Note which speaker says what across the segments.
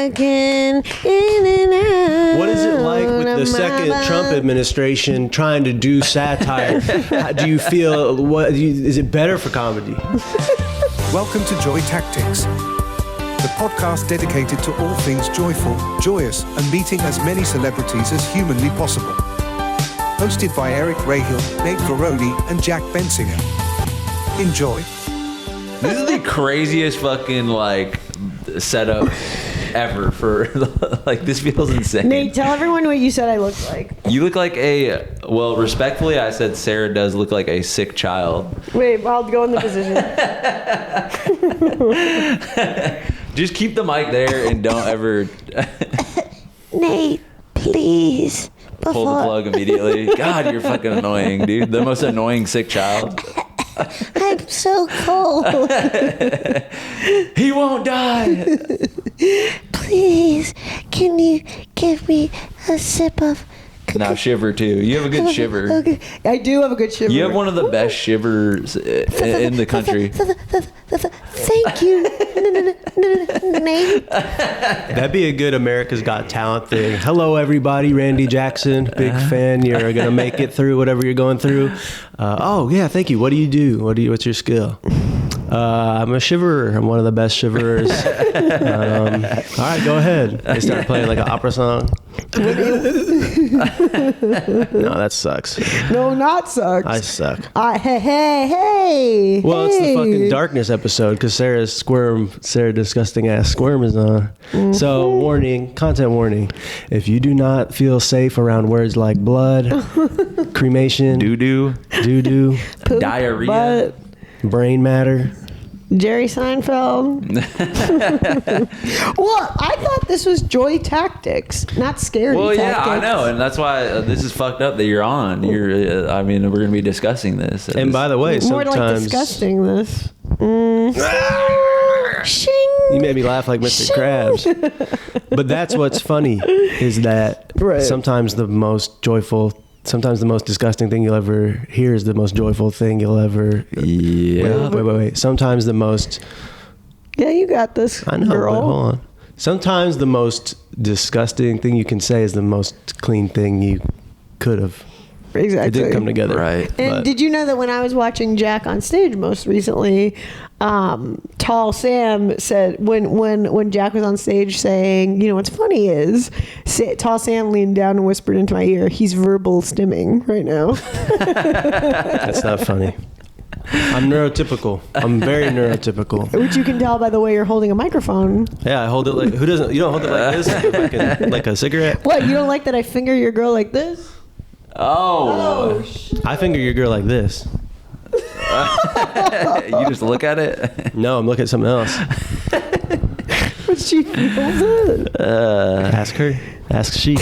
Speaker 1: walking in and out.
Speaker 2: What is it like with the second Trump administration trying to do satire? How do you feel? Is it better for comedy?
Speaker 3: Welcome to Joy Tactics, the podcast dedicated to all things joyful, joyous, and meeting as many celebrities as humanly possible. Hosted by Eric Rahill, Nate Veroni, and Jack Bensinger. Enjoy.
Speaker 4: This is the craziest fucking setup ever for this feels insane.
Speaker 1: Nate, tell everyone what you said I looked like.
Speaker 4: You look like respectfully, I said Sarah does look like a sick child.
Speaker 1: Wait, I'll go in the position.
Speaker 4: Just keep the mic there and don't ever
Speaker 1: Nate, please.
Speaker 4: pull the plug immediately. God, you're fucking annoying, dude. The most annoying sick child.
Speaker 1: I'm so cold.
Speaker 4: He won't die.
Speaker 1: Please, can you give me a sip of...
Speaker 4: Now shiver too. You have a good shiver.
Speaker 1: Okay. I do have a good shiver.
Speaker 4: You have one of the best shivers in the country.
Speaker 1: Thank you, Nate.
Speaker 2: That'd be a good America's Got Talent thing. Hello, everybody. Randy Jackson, big fan. You're gonna make it through whatever you're going through. Oh yeah, thank you. What do you do? What's your skill? I'm a shiverer. I'm one of the best shiverers. All right, go ahead. They start playing like an opera song. No, that sucks.
Speaker 1: No, not sucks.
Speaker 2: I suck.
Speaker 1: Hey.
Speaker 2: Well, it's the fucking darkness episode because Sarah disgusting ass squirm is on. Mm-hmm. So content warning. If you do not feel safe around words like blood, cremation,
Speaker 4: doo-doo,
Speaker 1: Poop,
Speaker 4: diarrhea,
Speaker 1: butt,
Speaker 2: brain matter,
Speaker 1: Jerry Seinfeld. Well, I thought this was Joy Tactics, not Scary Tactics.
Speaker 4: Well, yeah, I know, and that's why this is fucked up that you're on. We're going to be discussing this.
Speaker 2: And by the way,
Speaker 1: more
Speaker 2: sometimes...
Speaker 1: like disgusting this. Shing.
Speaker 2: You made me laugh like Mr. Krabs. But that's what's funny is that sometimes the most disgusting thing you'll ever hear is the most joyful thing you'll ever...
Speaker 4: Yeah.
Speaker 2: Wait. Sometimes the most...
Speaker 1: Yeah, you got this,
Speaker 2: I know,
Speaker 1: girl.
Speaker 2: but hold on. Sometimes the most disgusting thing you can say is the most clean thing you could have.
Speaker 1: Exactly.
Speaker 2: It didn't come together.
Speaker 4: Right.
Speaker 1: And did you know that when I was watching Jack on stage most recently, Tall Sam said when Jack was on stage saying, you know, what's funny is Tall Sam leaned down and whispered into my ear, he's verbal stimming right now.
Speaker 2: That's not funny. I'm neurotypical. I'm very neurotypical.
Speaker 1: Which you can tell by the way you're holding a microphone.
Speaker 2: Yeah, I hold it like... Who doesn't... You don't hold it like this? Like a cigarette?
Speaker 1: What, you don't like that I finger your girl like this?
Speaker 4: Oh.
Speaker 2: I finger your girl like this.
Speaker 4: You just look at it?
Speaker 2: No, I'm looking at something else.
Speaker 1: But she feels it.
Speaker 2: Ask her. Ask she.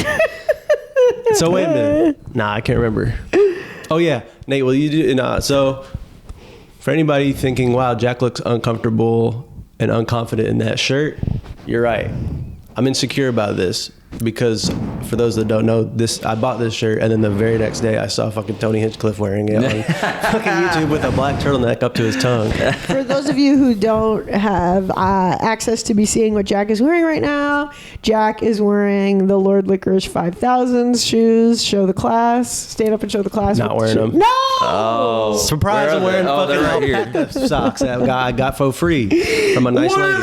Speaker 2: So wait a minute. Nah, I can't remember. Oh yeah, Nate. Well, you do. So for anybody thinking, "Wow, Jack looks uncomfortable and unconfident in that shirt," you're right. I'm insecure about this because for those that don't know, I bought this shirt and then the very next day I saw fucking Tony Hinchcliffe wearing it on fucking YouTube with a black turtleneck up to his tongue.
Speaker 1: For those of you who don't have access to be seeing what Jack is wearing right now, Jack is wearing the Lord Licorice 5000's shoes. Show the class. Stand up and show the class.
Speaker 2: Not wearing them.
Speaker 1: No!
Speaker 4: Oh.
Speaker 2: Surprise, I'm wearing fucking alpaca socks that I got for free from a nice lady.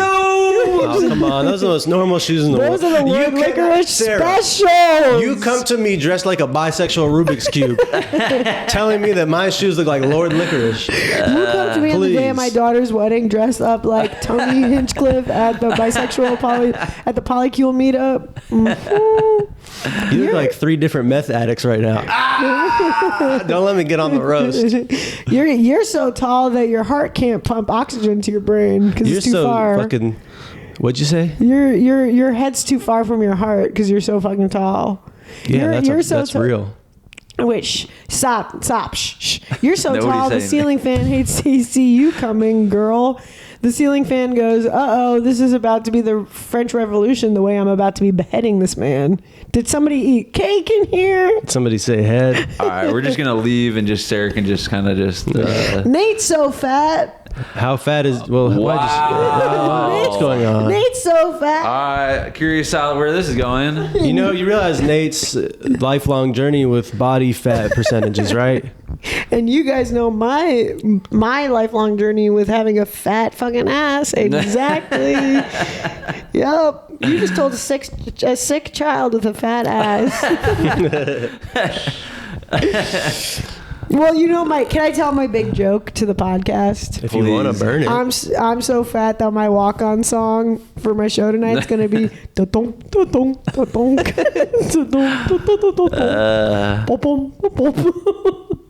Speaker 2: Oh, come on. Those are the most normal shoes in the world.
Speaker 1: Those are the Lord Licorice specials.
Speaker 2: You come to me dressed like a bisexual Rubik's Cube telling me that my shoes look like Lord Licorice.
Speaker 1: You come to me on the day of my daughter's wedding dressed up like Tony Hinchcliffe at the bisexual at the polycule meetup. Mm-hmm.
Speaker 2: You look like 3 different meth addicts right now. Don't let me get on the roast.
Speaker 1: You're so tall that your heart can't pump oxygen to your brain because it's too far.
Speaker 2: Fucking... What'd you say?
Speaker 1: Your head's too far from your heart because you're so fucking tall.
Speaker 2: Yeah, that's real.
Speaker 1: Wait, stop, shh. You're so tall, the ceiling fan hates to see you coming, girl. The ceiling fan goes, uh-oh, this is about to be the French Revolution the way I'm about to be beheading this man. Did somebody eat cake in here?
Speaker 2: Did somebody say head?
Speaker 4: All right, we're just going to leave and just Sarah can just kind of just...
Speaker 1: Nate's so fat.
Speaker 2: How fat is... Well,
Speaker 4: wow.
Speaker 2: What's going on?
Speaker 1: Nate's so fat.
Speaker 4: All right, curious out where this is going.
Speaker 2: You know, you realize Nate's lifelong journey with body fat percentages, right?
Speaker 1: And you guys know my lifelong journey with having a fat fucking ass. Exactly. Yup. You just told a sick child with a fat ass. Well, you know can I tell my big joke to the podcast?
Speaker 2: If you want to burn it.
Speaker 1: I'm so fat that my walk-on song for my show tonight is going to be da-dong, da-dong, da-dong, da-dong, da-dong.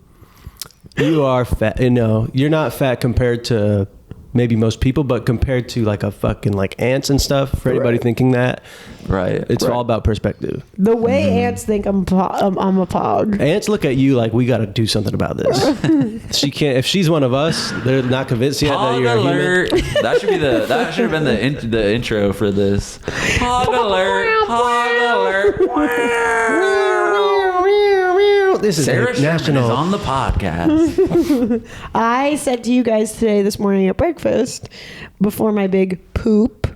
Speaker 2: You are fat. You know, you're not fat compared to maybe most people, but compared to like a fucking like ants and stuff, for anybody thinking that.
Speaker 4: Right.
Speaker 2: It's all about perspective.
Speaker 1: The way ants think I'm a pog.
Speaker 2: Ants look at you like, we got to do something about this. She can't. If she's one of us, they're not convinced yet that you're
Speaker 4: alert.
Speaker 2: a human.
Speaker 4: That should have been the intro for this. Hog alert. Hog alert.
Speaker 2: This is
Speaker 4: Sarah Sherman
Speaker 2: national.
Speaker 4: is on the podcast.
Speaker 1: I said to you guys this morning at breakfast before my big poop.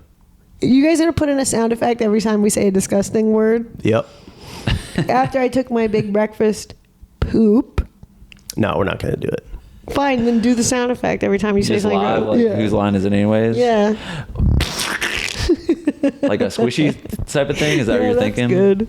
Speaker 1: You guys gonna put in a sound effect every time we say a disgusting word?
Speaker 2: Yep.
Speaker 1: After I took my big breakfast poop.
Speaker 2: No, we're not gonna do it.
Speaker 1: Fine, then do the sound effect every time you say
Speaker 4: Just
Speaker 1: something.
Speaker 4: live,
Speaker 1: wrong.
Speaker 4: like, whose line is it anyways?
Speaker 1: Yeah.
Speaker 4: Like a squishy type of thing? Is that what you're thinking?
Speaker 1: Good.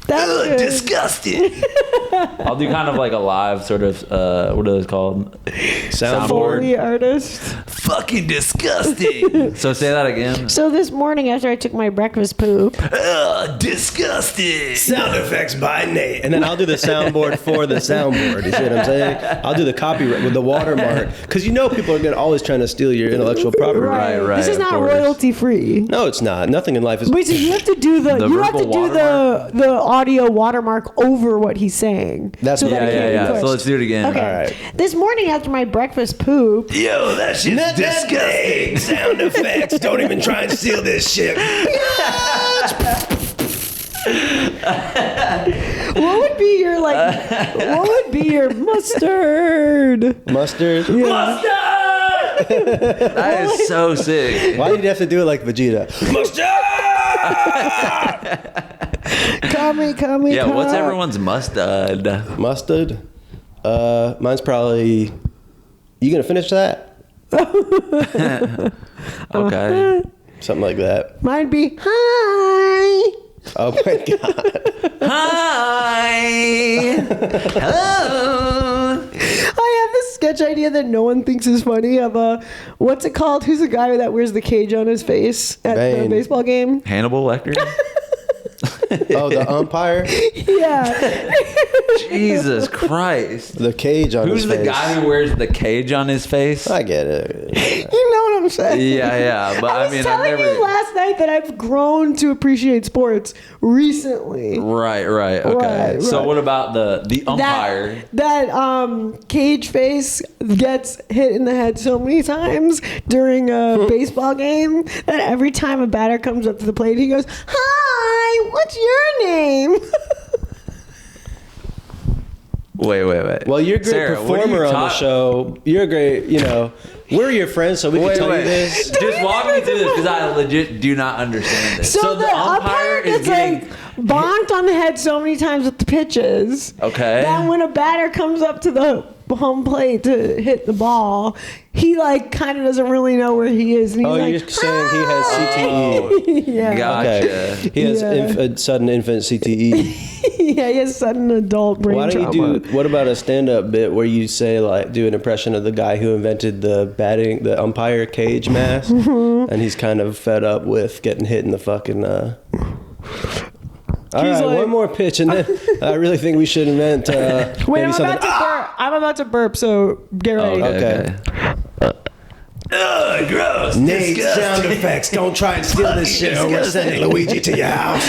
Speaker 1: That's good.
Speaker 4: Disgusting. I'll do kind of like a live sort of, what are those called?
Speaker 2: Soundboard.
Speaker 1: Foley artist.
Speaker 4: Fucking disgusting. So say that again.
Speaker 1: So this morning after I took my breakfast poop.
Speaker 4: Disgusting.
Speaker 2: Sound effects by Nate. And then I'll do the soundboard for the soundboard. You see what I'm saying? I'll do the copyright with the watermark. Because you know people are always trying to steal your intellectual property.
Speaker 4: Right.
Speaker 1: This is
Speaker 4: of
Speaker 1: not
Speaker 4: course.
Speaker 1: royalty free.
Speaker 2: No, it's not. Nothing in life is.
Speaker 1: Wait, so you have to do the audio watermark over what he's saying.
Speaker 2: That's what
Speaker 1: that it can't be
Speaker 4: Yeah.
Speaker 1: pushed.
Speaker 4: So let's do it again.
Speaker 1: Okay.
Speaker 2: All right.
Speaker 1: This morning after my breakfast poop.
Speaker 2: Yo, that shit's disgusting. Sound effects. Don't even try and steal this shit.
Speaker 1: What would be your what would be your mustard?
Speaker 2: Mustard?
Speaker 1: Yeah.
Speaker 4: That is so sick.
Speaker 2: Why did you have to do it like Vegeta? Mustard!
Speaker 1: Come.
Speaker 4: Yeah, what's everyone's mustard?
Speaker 2: Mustard? Mine's probably... You gonna finish that?
Speaker 4: Okay.
Speaker 2: Something like that.
Speaker 1: Mine'd be hi.
Speaker 2: Oh my god.
Speaker 4: Hi. Hello.
Speaker 1: I have this sketch idea that no one thinks is funny of what's it called? Who's the guy that wears the cage on his face at the
Speaker 2: Bane.
Speaker 1: baseball game?
Speaker 4: Hannibal Lecter.
Speaker 2: Oh, the umpire?
Speaker 1: Yeah.
Speaker 4: Jesus Christ.
Speaker 2: The cage on
Speaker 4: Who's
Speaker 2: his
Speaker 4: the
Speaker 2: face.
Speaker 4: guy who wears the cage on his face?
Speaker 2: I get it.
Speaker 1: You know what I'm saying?
Speaker 4: Yeah. But
Speaker 1: I was telling you last night that I've grown to appreciate sports recently.
Speaker 4: Right. Okay.
Speaker 1: Right,
Speaker 4: So
Speaker 1: right.
Speaker 4: what about the umpire?
Speaker 1: That cage face gets hit in the head so many times during a baseball game that every time a batter comes up to the plate, he goes, "Hi, what's your name?"
Speaker 4: Wait.
Speaker 2: Well, you're a great
Speaker 4: Sarah, what do you
Speaker 2: performer on the
Speaker 4: talk-
Speaker 2: show. You're a great, we're your friends, so we can tell you this.
Speaker 4: Just walk me through this because I legit do not understand this.
Speaker 1: So, the umpire gets bonked on the head so many times with the pitches.
Speaker 4: Okay.
Speaker 1: That when a batter comes up to the home plate to hit the ball, he kind of doesn't really know where he is. And he's
Speaker 2: You're saying he has CTE.
Speaker 1: yeah.
Speaker 4: Gotcha.
Speaker 2: Okay. He has sudden infant CTE.
Speaker 1: Yeah, he has sudden adult brain
Speaker 2: Why don't
Speaker 1: trauma.
Speaker 2: you what about a stand-up bit where you say, do an impression of the guy who invented the umpire cage mask, and he's kind of fed up with getting hit in the fucking, All right, one more pitch, and then I really think we should invent
Speaker 1: Wait,
Speaker 2: maybe something.
Speaker 1: I'm about to burp, so get ready.
Speaker 2: Okay.
Speaker 4: Gross.
Speaker 2: Nate, sound effects. Don't try and steal this shit, or we're sending Luigi to your house.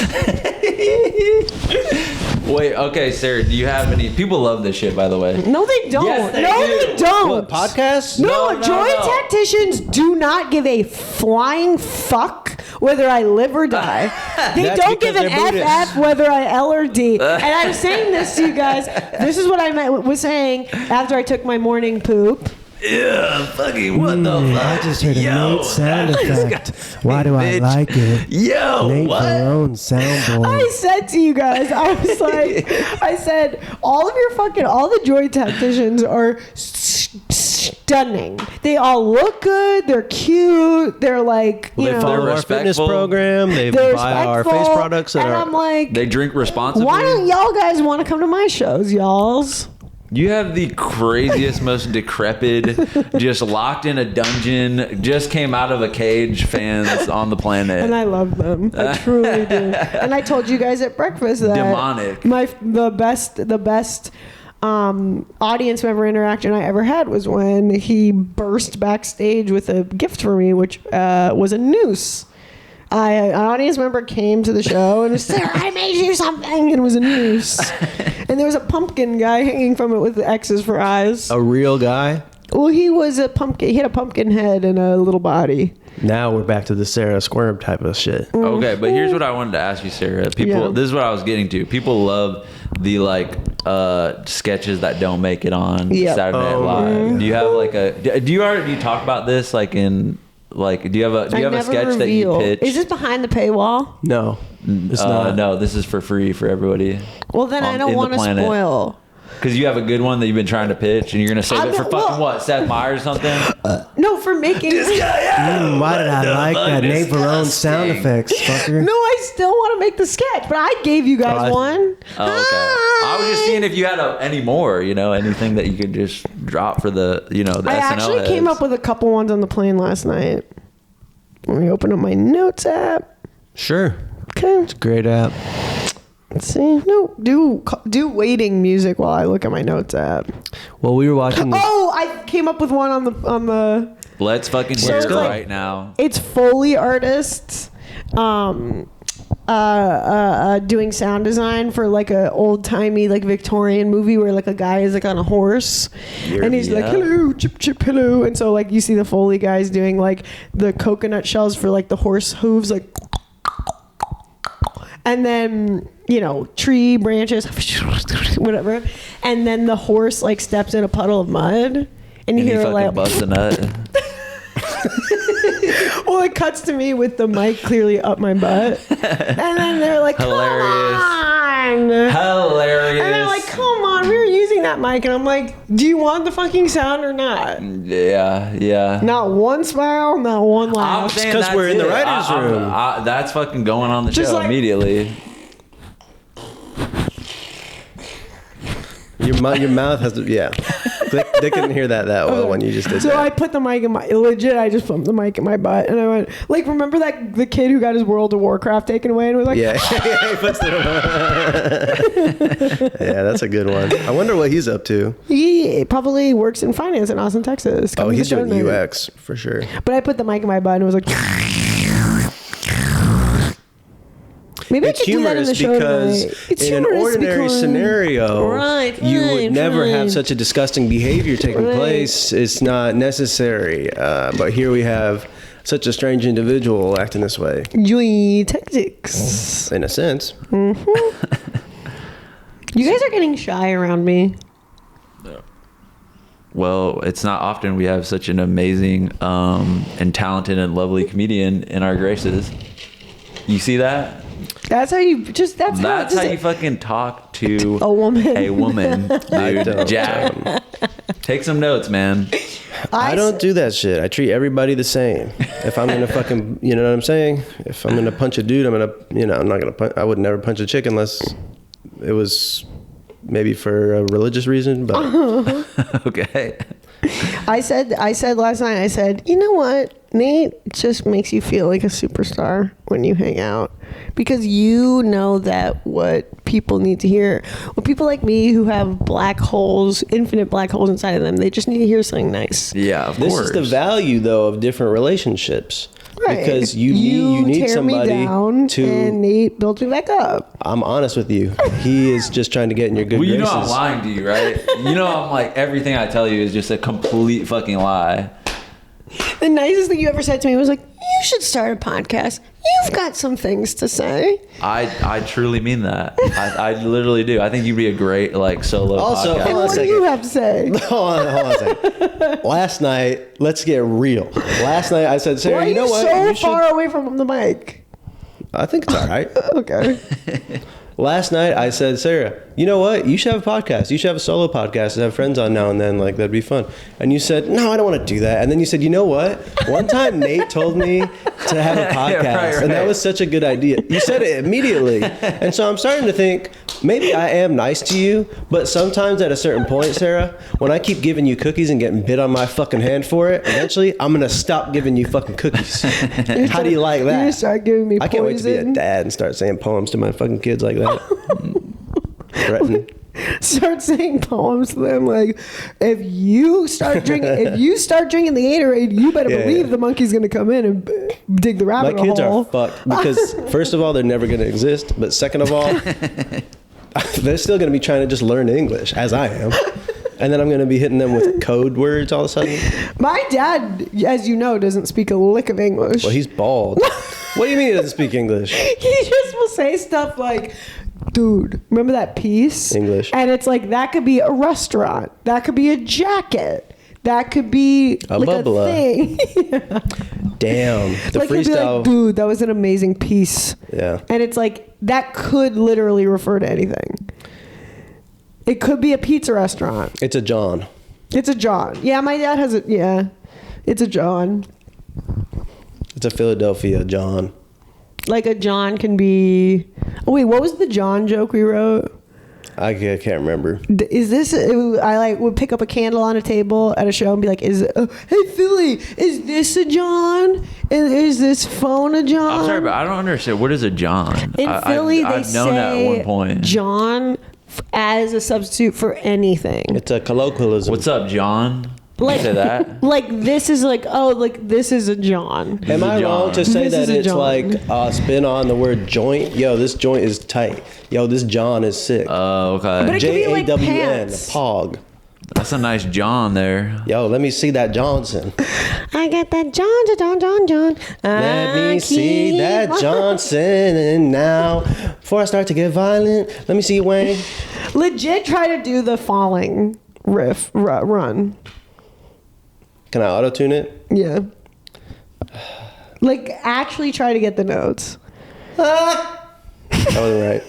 Speaker 4: Wait, okay, Sarah, do you have any... People love this shit, by the way.
Speaker 1: No, they don't.
Speaker 4: Yes, they
Speaker 1: no,
Speaker 4: do.
Speaker 1: they don't.
Speaker 2: What, podcasts?
Speaker 1: No,
Speaker 4: No,
Speaker 1: joy
Speaker 4: no.
Speaker 1: tacticians do not give a flying fuck whether I live or die. They
Speaker 2: That's
Speaker 1: don't give
Speaker 2: because
Speaker 1: an
Speaker 2: they're
Speaker 1: FF whether I L or D. And I'm saying this to you guys. This is what I was saying after I took my morning poop.
Speaker 4: Yeah, fucking what the fuck?
Speaker 2: I just heard a Nate sound effect. Why do I like it?
Speaker 4: Yo,
Speaker 2: Nate
Speaker 4: what?
Speaker 2: Barone soundboard.
Speaker 1: I said to you guys, I was like, I said, all the Joy Tacticians are stunning. They all look good. They're cute. They're like,
Speaker 2: They follow our fitness program. They
Speaker 1: They're
Speaker 2: buy our face
Speaker 1: respectful,
Speaker 2: products.
Speaker 1: And I'm like,
Speaker 4: They drink responsibly.
Speaker 1: why don't y'all guys want to come to my shows, y'alls?
Speaker 4: You have the craziest, most decrepit, just locked in a dungeon, just came out of a cage fans on the planet.
Speaker 1: And I love them. I truly do. And I told you guys at breakfast that
Speaker 4: Demonic.
Speaker 1: the best audience member interaction I ever had was when he burst backstage with a gift for me, which was a noose. An audience member came to the show and said, I made you something, and it was a noose. And there was a pumpkin guy hanging from it with X's for eyes.
Speaker 2: A real guy?
Speaker 1: Well, he was a pumpkin. He had a pumpkin head and a little body.
Speaker 2: Now we're back to the Sarah Squirm type of shit.
Speaker 4: Okay, but here's what I wanted to ask you, Sarah. This is what I was getting to. People love the sketches that don't make it on Saturday Night Live. Do you have do you already talk about this do you have a sketch that you pitch?
Speaker 1: Is this behind the paywall?
Speaker 2: No, it's not.
Speaker 4: No, this is for free for everybody.
Speaker 1: Well, then I don't want to spoil.
Speaker 4: Because you have a good one that you've been trying to pitch, and you're gonna save it for what? Seth Meyers or something?
Speaker 1: No, for making.
Speaker 2: Why did I like that Nate Barone sound effects, fucker?
Speaker 1: No, I still want to make the sketch, but I gave you guys one.
Speaker 4: Oh, okay. I was just seeing if you had any more, anything that you could just drop for the SNL
Speaker 1: I actually
Speaker 4: heads.
Speaker 1: came up with a couple ones on the plane last night. Let me open up my notes app.
Speaker 2: Sure.
Speaker 1: Okay.
Speaker 2: It's a great app.
Speaker 1: Let's see. No, do waiting music while I look at my notes app.
Speaker 2: Well, we were watching.
Speaker 1: Oh, I came up with one on the.
Speaker 4: Let's fucking hear it right now.
Speaker 1: It's Foley artists, doing sound design for a old timey Victorian movie where a guy is on a horse and he's like, hello, chip chip hello, and so you see the Foley guys doing the coconut shells for the horse hooves and then tree branches whatever, and then the horse steps in a puddle of mud and you hear
Speaker 4: bust a nut.
Speaker 1: Well, it cuts to me with the mic clearly up my butt, and then they're like,
Speaker 4: Hilarious.
Speaker 1: Come on.
Speaker 4: Hilarious.
Speaker 1: And they're like, come on, we were using that mic, and I'm like, do you want the fucking sound or not?
Speaker 4: Yeah.
Speaker 1: Not one smile, not one laugh.
Speaker 2: Because we're in the writer's room.
Speaker 4: That's fucking going on the show immediately.
Speaker 2: Your mouth has to, they couldn't hear that well when you just did that.
Speaker 1: So I put the mic in I just put the mic in my butt, and I went, remember the kid who got his World of Warcraft taken away and was like,
Speaker 2: yeah, he puts it yeah, that's a good one. I wonder what he's up to.
Speaker 1: He probably works in finance in Austin, Texas.
Speaker 2: Oh, he's doing UX for sure.
Speaker 1: But I put the mic in my butt and it was like, maybe
Speaker 2: It's
Speaker 1: I could do that in the show
Speaker 2: because
Speaker 1: tonight.
Speaker 2: in an ordinary scenario, you would never have such a disgusting behavior taking place. It's not necessary. But here we have such a strange individual acting this way.
Speaker 1: Joy Tactics.
Speaker 2: In a sense.
Speaker 1: Mm-hmm. You guys are getting shy around me.
Speaker 4: Well, it's not often we have such an amazing and talented and lovely comedian in our graces. You see that?
Speaker 1: That's how you that's
Speaker 4: how you fucking talk to
Speaker 1: a woman.
Speaker 4: Dude, Jack. Take some notes, man.
Speaker 2: I don't do that shit. I treat everybody the same. If I'm gonna fucking, you know what I'm saying? If I'm gonna punch a dude, I'm not gonna punch. I would never punch a chick unless it was maybe for a religious reason. But
Speaker 4: okay.
Speaker 1: I said last night. I said, you know what? Nate just makes you feel like a superstar when you hang out, because you know that what people need to hear. Well, people like me who have black holes, infinite black holes inside of them, they just need to hear something nice.
Speaker 4: Yeah, of
Speaker 2: this
Speaker 4: course.
Speaker 2: is the value, though, of different relationships.
Speaker 1: Right.
Speaker 2: Because you need
Speaker 1: tear
Speaker 2: somebody
Speaker 1: me down
Speaker 2: to.
Speaker 1: and Nate builds me back up.
Speaker 2: I'm honest with you. He is just trying to get in your good
Speaker 4: Well, you
Speaker 2: graces.
Speaker 4: know I'm lying to you, right? You know I'm like, everything I tell you is just a complete fucking lie.
Speaker 1: The nicest thing you ever said to me was like, you you should start a podcast. You've got some things to say.
Speaker 4: I truly mean that. I literally do. I think you'd be a great like solo
Speaker 2: Also,
Speaker 4: podcast.
Speaker 1: And what do you have to say?
Speaker 2: Hold on a second. Last night, let's get real. Last night I said, Sarah,
Speaker 1: Why are
Speaker 2: you know what?
Speaker 1: so
Speaker 2: You
Speaker 1: far away from the mic?
Speaker 2: I think it's all right.
Speaker 1: Okay.
Speaker 2: Last night I said, Sarah, you know what? You should have a podcast. You should have a solo podcast and have friends on now and then. Like, that'd be fun. And you said, no, I don't want to do that. And then you said, you know what? One time Nate told me to have a podcast.
Speaker 4: Yeah, right.
Speaker 2: And that was such a good idea. You said it immediately. And so I'm starting to think maybe I am nice to you, but sometimes at a certain point, Sarah, when I keep giving you cookies and getting bit on my fucking hand for it, eventually I'm going to stop giving you fucking cookies. How do you like that?
Speaker 1: You're going to start giving me
Speaker 2: I can't wait to be a
Speaker 1: poison?
Speaker 2: dad and start saying poems to my fucking kids like that. Threaten.
Speaker 1: Start saying poems to them like, if you start drinking the Gatorade, you better believe the monkey's gonna come in and dig the rabbit hole.
Speaker 2: My kids are fucked because first of all, they're never gonna exist, but second of all, they're still gonna be trying to just learn English as I am. And then I'm going to be hitting them with code words all of a sudden.
Speaker 1: My dad, as you know, doesn't speak a lick of English.
Speaker 2: Well, he's bald. What do you mean he doesn't speak English?
Speaker 1: He just will say stuff like, dude, remember that piece?
Speaker 2: English.
Speaker 1: And it's like, that could be a restaurant. That could be a jacket. That could be like
Speaker 2: bubbler.
Speaker 1: a thing.
Speaker 2: Damn. The
Speaker 1: like he'd be
Speaker 2: freestyle.
Speaker 1: like, dude, that was an amazing piece.
Speaker 2: Yeah.
Speaker 1: And it's like, that could literally refer to anything. It could be a pizza restaurant.
Speaker 2: It's a John.
Speaker 1: It's a John. Yeah, my dad has it. Yeah, it's a John.
Speaker 2: It's a Philadelphia John.
Speaker 1: Like a John can be. Oh wait, what was the John joke we wrote?
Speaker 2: I can't remember.
Speaker 1: Is this? I like would pick up a candle on a table at a show and be like, "Is hey Philly? Is this a John? Is this phone a John?"
Speaker 4: I'm sorry, but I don't understand. What is a John?
Speaker 1: In Philly,
Speaker 4: I've
Speaker 1: they
Speaker 4: known that at one
Speaker 1: say
Speaker 4: point.
Speaker 1: John as a substitute for anything.
Speaker 2: It's a colloquialism.
Speaker 4: What's up, John?
Speaker 1: Like
Speaker 4: You say that?
Speaker 1: Like this is like, oh, like this is a John.
Speaker 2: Am I wrong to say
Speaker 1: This
Speaker 2: that
Speaker 1: is a
Speaker 2: it's
Speaker 1: John.
Speaker 2: like a spin on the word joint? Yo, this joint is tight. Yo, this John is sick.
Speaker 4: Oh, okay.
Speaker 1: But it could be like
Speaker 2: J-A-W-N,
Speaker 1: pants.
Speaker 2: Pog.
Speaker 4: That's a nice John there.
Speaker 2: Yo, let me see that Johnson.
Speaker 1: I got that John.
Speaker 2: Let me see that Johnson now. Before I start to get violent, let me see Wayne.
Speaker 1: Legit try to do the falling riff run.
Speaker 2: Can I auto-tune it?
Speaker 1: Yeah. Like actually try to get the notes.
Speaker 2: That wasn't right.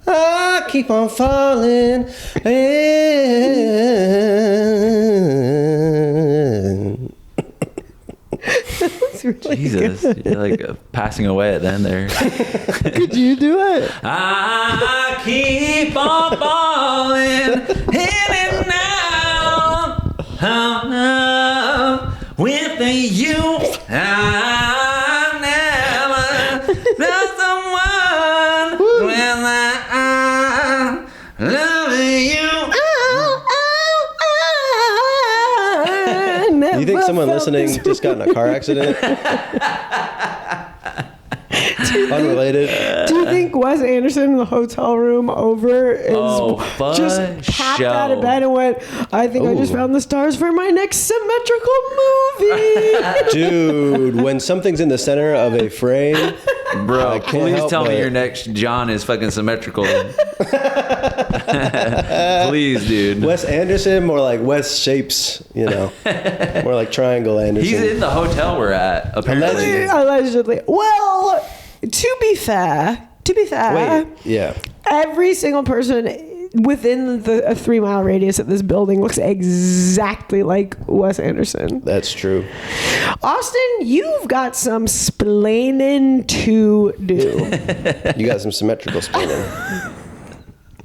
Speaker 2: I keep on falling.
Speaker 1: It's really
Speaker 4: Jesus,
Speaker 1: good.
Speaker 4: you're like passing away at the end there.
Speaker 1: Could you do it?
Speaker 4: I keep on falling in and out with you. I never love someone when I'm loving you.
Speaker 2: You think someone listening just got in a car accident? Unrelated.
Speaker 1: Do you think Wes Anderson in the hotel room over is just popped out of bed and went, I think I just
Speaker 2: Ooh.
Speaker 1: found the stars for my next symmetrical movie?
Speaker 2: Dude, when something's in the center of a frame,
Speaker 4: Bro,
Speaker 2: I can't
Speaker 4: please
Speaker 2: help
Speaker 4: tell me
Speaker 2: but-
Speaker 4: your next John is fucking symmetrical. Please, dude.
Speaker 2: Wes Anderson, more like Wes Shapes, you know. More like Triangle Anderson.
Speaker 4: He's in the hotel we're at, apparently.
Speaker 1: Allegedly. Well, to be fair,
Speaker 2: Wait, yeah.
Speaker 1: every single person within a 3-mile radius of this building looks exactly like Wes Anderson.
Speaker 2: That's true.
Speaker 1: Austin, you've got some splaining to do.
Speaker 2: You got some symmetrical spinning.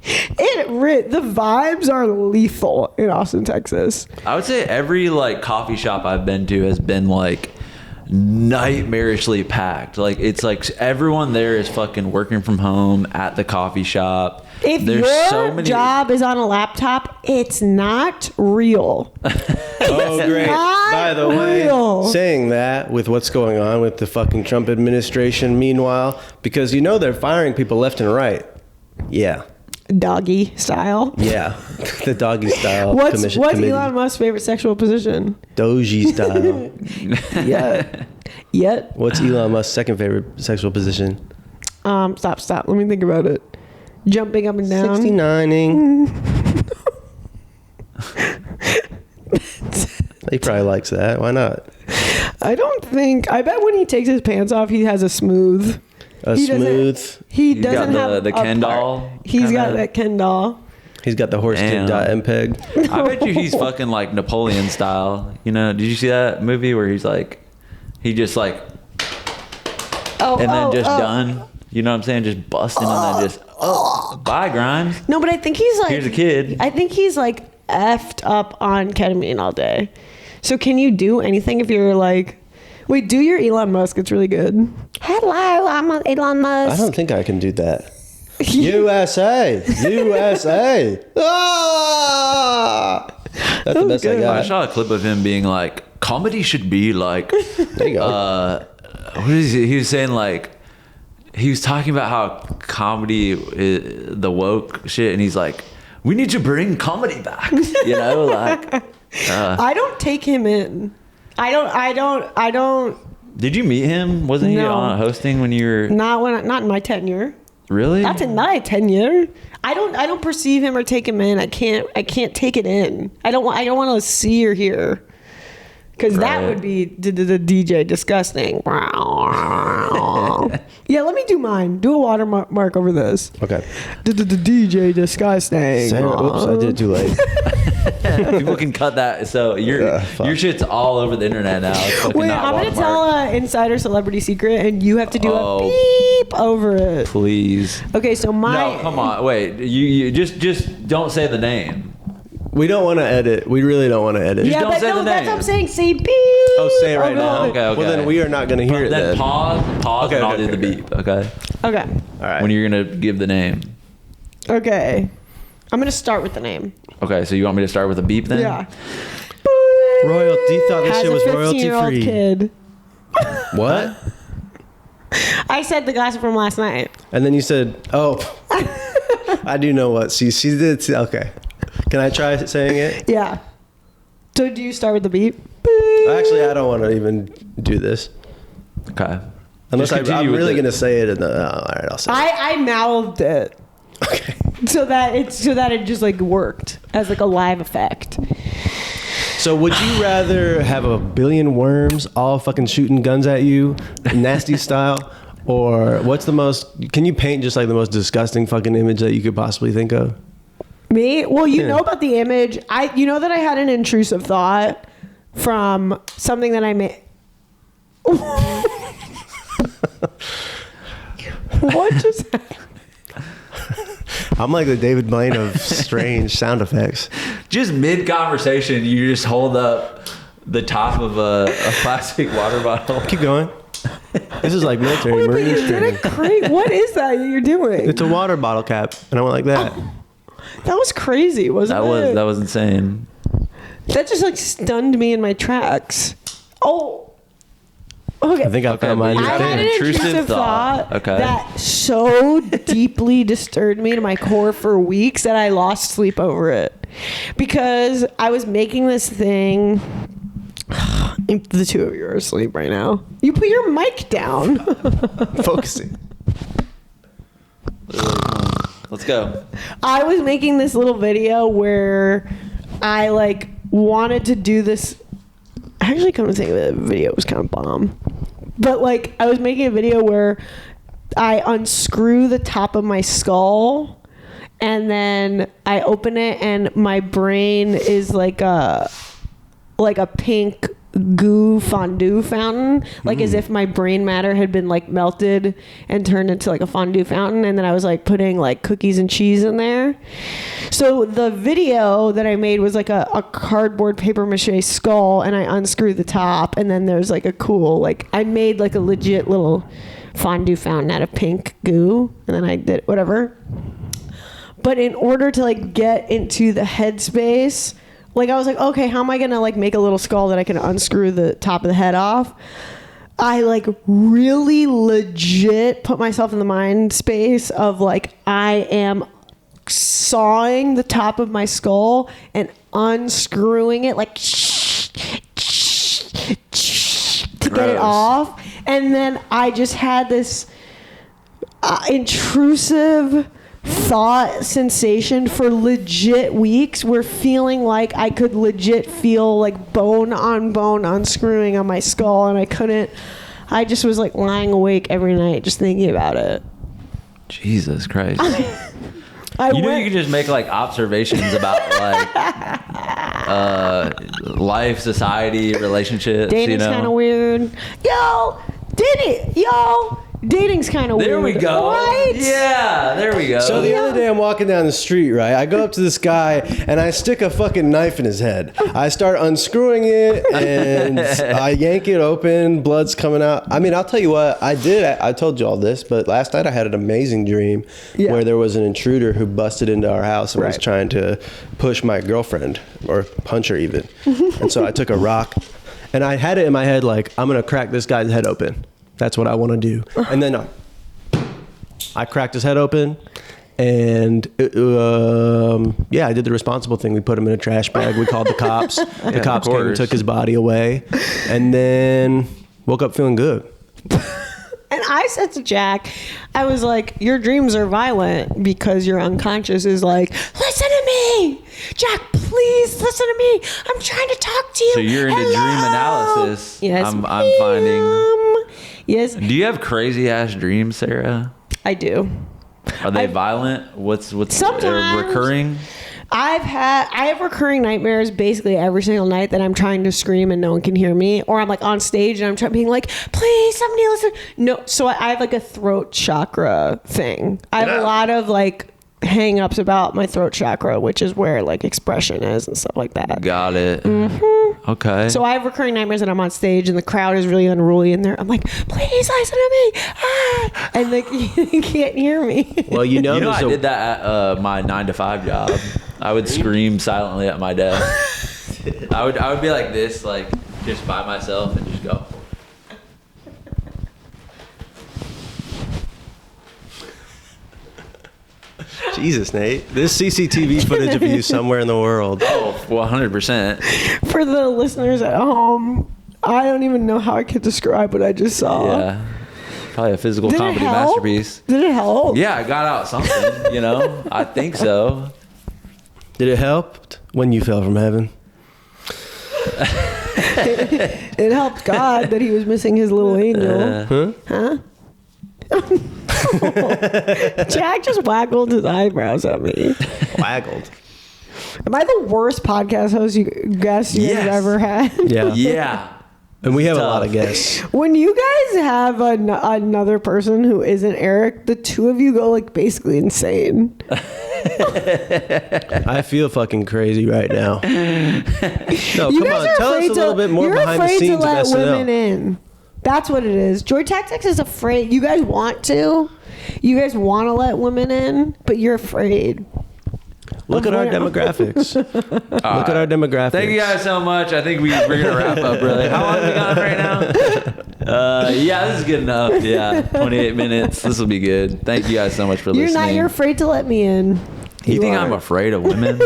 Speaker 1: The vibes are lethal in Austin, Texas.
Speaker 4: I would say every like coffee shop I've been to has been like nightmarishly packed. Like it's like everyone there is fucking working from home at the coffee shop.
Speaker 1: If your job is on a laptop, it's not real.
Speaker 2: Oh, great. By the way, saying that with what's going on with the fucking Trump administration, meanwhile, because you know they're firing people left and right. Yeah.
Speaker 1: Doggy style.
Speaker 2: Yeah. The doggy style.
Speaker 1: What's
Speaker 2: committee.
Speaker 1: Elon Musk's favorite sexual position?
Speaker 2: Doji style.
Speaker 1: Yeah. yet.
Speaker 2: What's Elon Musk's second favorite sexual position?
Speaker 1: Stop. Let me think about it. Jumping up and down.
Speaker 2: 69ing. He probably likes that. Why not?
Speaker 1: I bet when he takes his pants off, he has a smooth. He doesn't have
Speaker 4: the Ken doll.
Speaker 1: He's got that Ken doll.
Speaker 2: He's got the horse kid.mpeg.
Speaker 4: I bet you he's fucking like Napoleon style. You know, did you see that movie where he's like, he just like, done. You know what I'm saying? Just busting and then just, bye Grimes.
Speaker 1: No, but I think he's like,
Speaker 4: here's a kid.
Speaker 1: I think he's like effed up on ketamine all day. So can you do anything if you're like, wait, do your Elon Musk. It's really good. Hello, I'm Elon Musk.
Speaker 2: I don't think I can do that. USA. Ah! That's the best I got.
Speaker 4: I saw a clip of him being like, comedy should be like,
Speaker 2: there you go.
Speaker 4: What is he was saying, like, he was talking about how comedy is the woke shit, and he's like, we need to bring comedy back. You know, like.
Speaker 1: I don't take him in. I don't.
Speaker 4: Did you meet him? Wasn't he on hosting when you were?
Speaker 1: Not in my tenure.
Speaker 4: Really?
Speaker 1: That's in my tenure. I don't perceive him or take him in. I can't take it in. I don't want to see or hear. Because that would be the DJ disgusting. Yeah, let me do mine. Do a watermark over this.
Speaker 2: Okay.
Speaker 1: The DJ disgusting.
Speaker 2: Oops, I did it too late.
Speaker 4: People can cut that. So your shit's all over the internet now.
Speaker 1: Wait, I'm going to tell an insider celebrity secret, and you have to do a beep over it.
Speaker 4: Please.
Speaker 1: Okay, so
Speaker 4: No, come on. Wait. You just don't say the name.
Speaker 2: We don't want to edit. We really don't want to edit.
Speaker 4: Just don't say the name.
Speaker 1: That's what I'm saying. Say beep.
Speaker 2: Oh, say it right now.
Speaker 4: Okay.
Speaker 2: Well, then we are not going to hear it
Speaker 4: then. Pause,
Speaker 2: okay,
Speaker 4: and I'll do the beep. Okay.
Speaker 1: Okay.
Speaker 2: All right.
Speaker 4: When you're going to give the name.
Speaker 1: Okay. I'm going to start with the name.
Speaker 4: Okay, so you want me to start with a beep then?
Speaker 1: Yeah.
Speaker 2: Royalty thought this shit was royalty
Speaker 1: 15-year-old
Speaker 2: free.
Speaker 1: Kid.
Speaker 2: What?
Speaker 1: I said the gossip from last night.
Speaker 2: And then you said, "Oh, I do know what she did." Okay, can I try saying it?
Speaker 1: Yeah. So do you start with the beep?
Speaker 2: Actually, I don't want to even do this.
Speaker 4: Okay.
Speaker 2: Unless I'm really gonna say it. All right, I'll say it.
Speaker 1: I mouthed it.
Speaker 2: Okay.
Speaker 1: So that it just like worked as like a live effect.
Speaker 2: So would you rather have a billion worms all fucking shooting guns at you, nasty style, or what's the most? Can you paint just like the most disgusting fucking image that you could possibly think of?
Speaker 1: Me? Well, you know about the image. You know that I had an intrusive thought from something that I made. What just happened?
Speaker 2: I'm like the David Blaine of strange sound effects.
Speaker 4: Just mid-conversation, you just hold up the top of a plastic water bottle.
Speaker 2: Keep going. This is like military Marines training.
Speaker 1: What is that you're doing?
Speaker 2: It's a water bottle cap, and I went like that.
Speaker 1: That was crazy, wasn't it?
Speaker 4: That was insane.
Speaker 1: That just like stunned me in my tracks. Oh. Okay.
Speaker 2: I think I found mine.
Speaker 1: I had an intrusive thought that so deeply disturbed me to my core for weeks that I lost sleep over it. Because I was making this thing. The two of you are asleep right now. You put your mic down.
Speaker 2: Focusing.
Speaker 4: Let's go.
Speaker 1: I was making this little video where I like wanted to do this. Actually, come to think of it, the video was kind of bomb. But like I was making a video where I unscrew the top of my skull and then I open it and my brain is like a pink goo fondue fountain, like as if my brain matter had been like melted and turned into like a fondue fountain, and then I was like putting like cookies and cheese in there. So the video that I made was like a cardboard paper mache skull, and I unscrewed the top, and then there's like a cool, like I made like a legit little fondue fountain out of pink goo, and then I did whatever. But in order to like get into the headspace, like I was like, okay, how am I gonna like make a little skull that I can unscrew the top of the head off? I like really legit put myself in the mind space of like I am sawing the top of my skull and unscrewing it like get it off. And then I just had this intrusive thought sensation for legit weeks where feeling like I could legit feel like bone on bone unscrewing on my skull, and I couldn't. I just was like lying awake every night just thinking about it.
Speaker 4: Jesus Christ. You could just make like observations about like life, society, relationships.
Speaker 1: Dating's kind of weird. Dating's kind of weird.
Speaker 4: There we go.
Speaker 1: Right?
Speaker 4: Yeah, there we go.
Speaker 2: So the other day I'm walking down the street, right? I go up to this guy and I stick a fucking knife in his head. I start unscrewing it and I yank it open. Blood's coming out. I mean, I'll tell you what I did. I told you all this, but last night I had an amazing dream where there was an intruder who busted into our house and was trying to push my girlfriend or punch her even. And so I took a rock and I had it in my head like, I'm going to crack this guy's head open. That's what I want to do. And then I cracked his head open and I did the responsible thing. We put him in a trash bag. We called the cops. The cops came and took his body away and then woke up feeling good.
Speaker 1: And I said to Jack, I was like, your dreams are violent because your unconscious is like, listen to me. Jack, please listen to me. I'm trying to talk to you.
Speaker 4: So you're into dream analysis.
Speaker 1: Yes,
Speaker 4: I'm finding.
Speaker 1: Yes.
Speaker 4: Do you have crazy ass dreams, Sarah?
Speaker 1: I do.
Speaker 4: Are they violent? What's
Speaker 1: sometimes
Speaker 4: recurring?
Speaker 1: I have recurring nightmares basically every single night that I'm trying to scream and no one can hear me, or I'm like on stage and I'm being like, please somebody listen. No, so I have like a throat chakra thing. I have a lot of like hang-ups about my throat chakra, which is where like expression is and stuff like that.
Speaker 4: Got it. Okay.
Speaker 1: So I have recurring nightmares that I'm on stage and the crowd is really unruly and I'm like, please listen to me. And like you can't hear me.
Speaker 2: Well,
Speaker 4: you know I did that at my 9-to-5 job. I would scream silently at my desk. I would be like this, like just by myself and just go.
Speaker 2: Jesus, Nate. There's CCTV footage of you somewhere in the world.
Speaker 4: Oh, 100%.
Speaker 1: For the listeners at home, I don't even know how I could describe what I just saw.
Speaker 4: Yeah. Probably a physical comedy masterpiece.
Speaker 1: Did it help?
Speaker 4: Yeah, I got out something, you know? I think so.
Speaker 2: Did it help when you fell from heaven?
Speaker 1: It helped God that he was missing his little angel. Huh? Jack just waggled his eyebrows at me.
Speaker 2: Waggled.
Speaker 1: Am I the worst podcast host you guys ever had?
Speaker 2: Yeah. And we have a lot of guests.
Speaker 1: When you guys have another person who isn't Eric, the two of you go like basically insane.
Speaker 2: I feel fucking crazy right now. No,
Speaker 1: You
Speaker 2: come on. Tell us a little bit more behind the scenes of SNL. You're afraid to let women in. That's what it is. Joy Tactics is afraid. You guys want to. You guys want to let women in, but you're afraid. Look at our demographics. Look at our demographics.
Speaker 4: Thank you guys so much. I think we're going to wrap up, really. How long have we got right now? Yeah, this is good enough. Yeah, 28 minutes. This will be good. Thank you guys so much for listening.
Speaker 1: You're afraid to let me in.
Speaker 4: You think I'm afraid of women?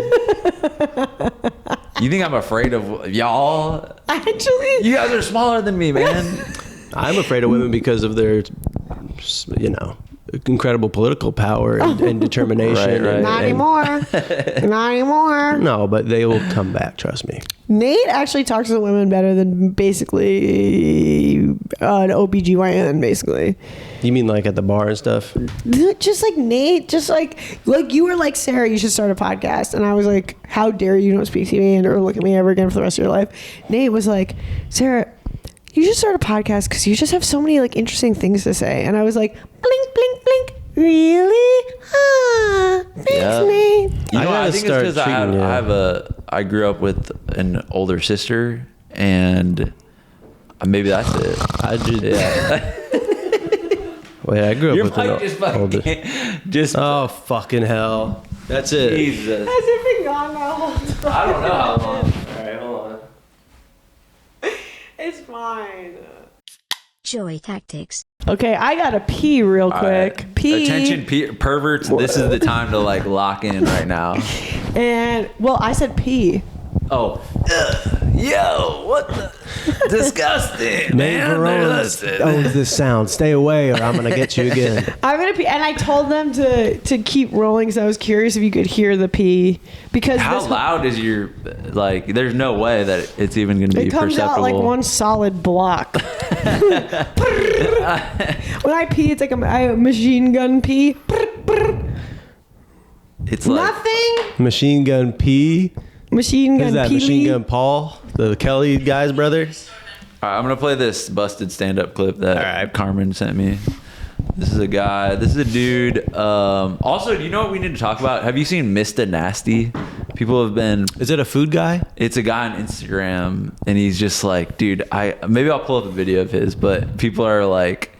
Speaker 4: You think I'm afraid of y'all?
Speaker 1: Actually,
Speaker 4: you guys are smaller than me, man.
Speaker 2: I'm afraid of women because of their, incredible political power and determination.
Speaker 4: Right.
Speaker 1: Not anymore. Not anymore.
Speaker 2: No, but they will come back. Trust me.
Speaker 1: Nate actually talks to women better than basically an OBGYN, basically.
Speaker 2: You mean like at the bar and stuff?
Speaker 1: Just like Nate, just like you were like, Sarah, you should start a podcast. And I was like, how dare you don't speak to me or look at me ever again for the rest of your life. Nate was like, Sarah, you should start a podcast because you just have so many like interesting things to say. And I was like, blink, blink, blink. Really? Thanks, Nate.
Speaker 4: I think it's because I grew up with an older sister, and maybe that's it.
Speaker 2: Wait, I grew up with an older. Oh fucking hell! That's it.
Speaker 4: Jesus.
Speaker 1: Has it been gone that whole time?
Speaker 4: I don't know how long.
Speaker 2: All right, hold on.
Speaker 1: It's fine.
Speaker 5: Joy Tactics.
Speaker 1: Okay, I gotta pee real quick.
Speaker 4: Right.
Speaker 1: Pee.
Speaker 4: Attention, perverts. This is the time to like lock in right now.
Speaker 1: And well, I said pee.
Speaker 4: Oh, yo, what the? Disgusting, man.
Speaker 2: This sound. Stay away, or I'm gonna get you again.
Speaker 1: I'm gonna pee, and I told them to keep rolling because I was curious if you could hear the pee. Because
Speaker 4: how loud is your like? There's no way that it's even gonna be perceptible.
Speaker 1: It comes out like one solid block. When I pee, it's like a machine gun pee.
Speaker 4: It's like
Speaker 1: nothing.
Speaker 2: Machine gun pee.
Speaker 1: Machine gun.
Speaker 2: Who's that? Machine Gun Paul, the Kelly guy's brother.
Speaker 4: All right, I'm gonna play this busted stand-up clip that Carmen sent me. This is a guy. This is a dude. Also, do you know what we need to talk about? Have you seen Mr. Nasty? People have been.
Speaker 2: Is it a food guy?
Speaker 4: It's a guy on Instagram, and he's just like, dude. Maybe I'll pull up a video of his, but people are like,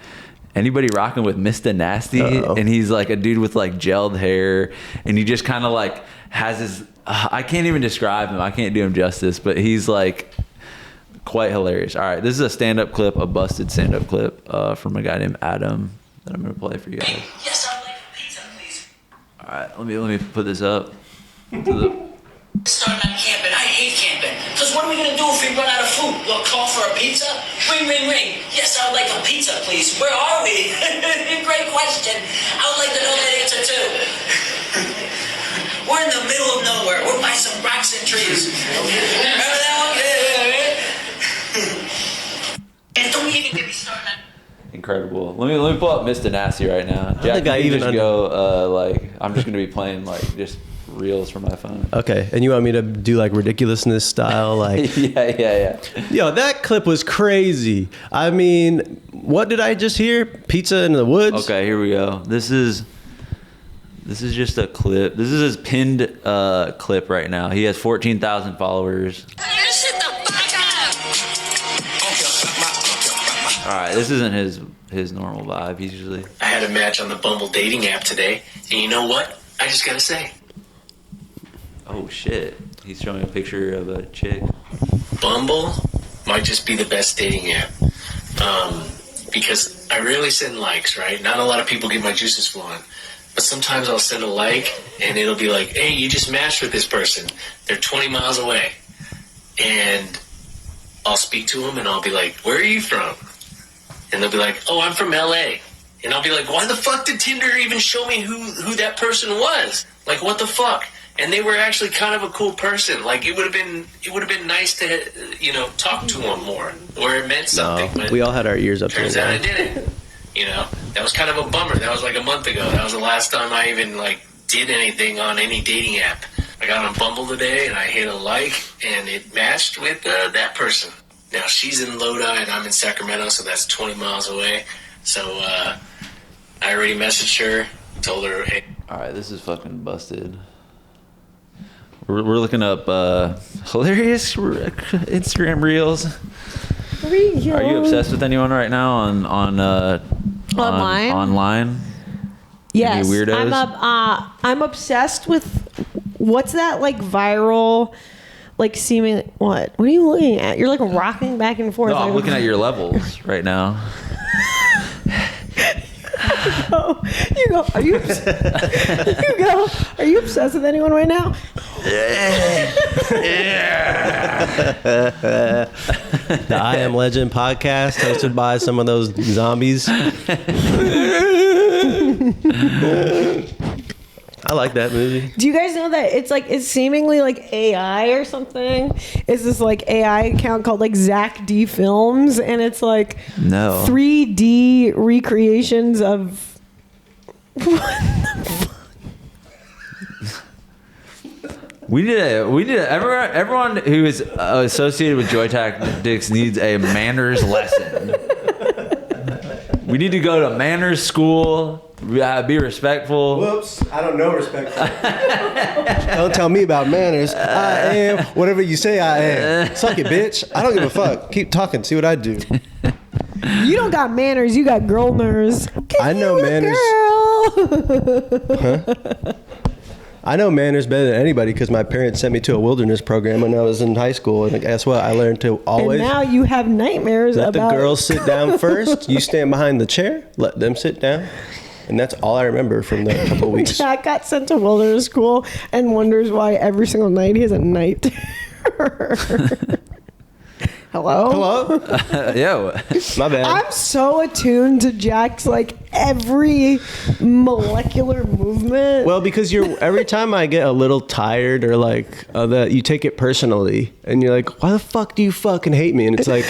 Speaker 4: anybody rocking with Mr. Nasty?
Speaker 2: Uh-oh.
Speaker 4: And he's like a dude with like gelled hair, and he just kind of like has his. I can't even describe him. I can't do him justice, but he's like quite hilarious. All right, this is a stand-up clip, a busted stand-up clip from a guy named Adam that I'm gonna play for you guys.
Speaker 6: Yes, I'd like a pizza, please.
Speaker 4: All right, let me put this up.
Speaker 6: Starting out camping. I hate camping. Because what are we gonna do if we run out of food? We'll call for a pizza? Ring, ring, ring. Yes, I would like a pizza, please. Where are we? Great question. I would like to know that answer too. We're in the middle of nowhere. We're by some rocks and trees. Remember that one? And don't even get me started.
Speaker 4: Incredible. Let me pull up Mr. Nasty right now. Jack,
Speaker 2: think I
Speaker 4: you
Speaker 2: even
Speaker 4: just go like I'm just gonna be playing like just reels from my phone.
Speaker 2: Okay, and you want me to do like ridiculousness style, like?
Speaker 4: yeah.
Speaker 2: Yo, that clip was crazy. I mean, what did I just hear? Pizza in the woods.
Speaker 4: Okay, here we go. This is just a clip. This is his pinned clip right now. He has 14,000 followers. All right, this isn't his normal vibe. He's usually.
Speaker 6: I had a match on the Bumble dating app today, and you know what? I just gotta say.
Speaker 4: Oh shit! He's showing a picture of a chick.
Speaker 6: Bumble might just be the best dating app. Because I rarely send likes, right? Not a lot of people get my juices flowing. But sometimes I'll send a like, and it'll be like, hey, you just matched with this person. They're 20 miles away. And I'll speak to them, and I'll be like, where are you from? And they'll be like, oh, I'm from LA. And I'll be like, why the fuck did Tinder even show me who that person was? Like, what the fuck? And they were actually kind of a cool person. Like, it would have been nice to, talk to them more, or it meant something.
Speaker 2: No, we all had our ears up.
Speaker 6: Turns out I didn't. That was kind of a bummer. That was like a month ago. That was the last time I even did anything on any dating app. I got on Bumble today, and I hit a like, and it matched with that person. Now she's in Lodi, and I'm in Sacramento, so that's 20 miles away. So I already messaged her, told her, hey.
Speaker 4: All right, this is fucking busted. We're looking up hilarious Instagram reels. Are you obsessed with anyone right now on
Speaker 1: online?
Speaker 4: Online?
Speaker 1: Yes.
Speaker 4: Any weirdos?
Speaker 1: I'm obsessed with what's that viral, seeming what? What are you looking at? You're rocking back and forth.
Speaker 4: No, I'm looking at your levels right now.
Speaker 1: You go. Are you obsessed with anyone right now?
Speaker 2: The I Am Legend podcast hosted by some of those zombies. I like that movie.
Speaker 1: Do you guys know that it's seemingly AI or something? It's this AI account called Zach D Films, and it's
Speaker 4: no
Speaker 1: 3D recreations of what the fuck?
Speaker 4: We need everyone who is associated with Joy Tactics needs a manners lesson. We need to go to manners school. Be respectful.
Speaker 2: Whoops, I don't know respectful. Don't tell me about manners. I am whatever you say I am. Suck it, bitch. I don't give a fuck. Keep talking. See what I do.
Speaker 1: You don't got manners. You got girl nerves.
Speaker 2: I know manners. Huh? I know manners better than anybody because my parents sent me to a wilderness program when I was in high school, and guess what? I learned to always.
Speaker 1: And now you have nightmares
Speaker 2: let
Speaker 1: about.
Speaker 2: The girls sit down first. You stand behind the chair. Let them sit down. And that's all I remember from the couple weeks.
Speaker 1: Jack got sent to wilderness school and wonders why every single night he has a nightmare. Hello?
Speaker 4: Yo.
Speaker 2: My bad.
Speaker 1: I'm so attuned to Jack's like every molecular movement.
Speaker 2: Well, because every time I get a little tired or like that, you take it personally, and you're like, "Why the fuck do you fucking hate me?" And it's like,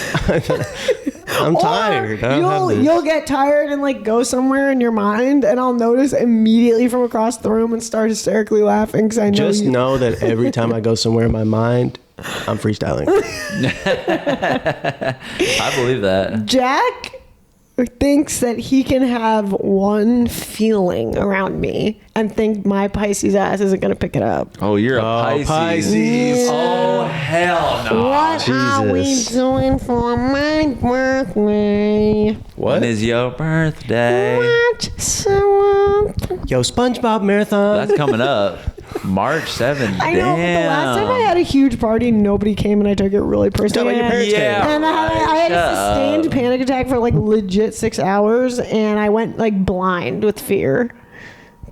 Speaker 2: I'm tired.
Speaker 1: You'll get tired and like go somewhere in your mind, and I'll notice immediately from across the room and start hysterically laughing because I know
Speaker 2: just know that every time I go somewhere in my mind, I'm freestyling.
Speaker 4: I believe that.
Speaker 1: Jack thinks that he can have one feeling around me and think my Pisces ass isn't going to pick it up.
Speaker 4: Oh, you're a Pisces.
Speaker 1: Yeah.
Speaker 4: Oh, hell no.
Speaker 1: What are we
Speaker 2: Jesus.
Speaker 1: doing for my birthday?
Speaker 4: When is your birthday?
Speaker 1: Watch someone.
Speaker 2: Yo, SpongeBob marathon.
Speaker 4: That's coming up. March 7th.
Speaker 1: I know, but the last time I had a huge party, nobody came, and I took it really personally.
Speaker 2: Your parents came.
Speaker 1: And I had a sustained panic attack for like legit 6 hours, and I went like blind with fear.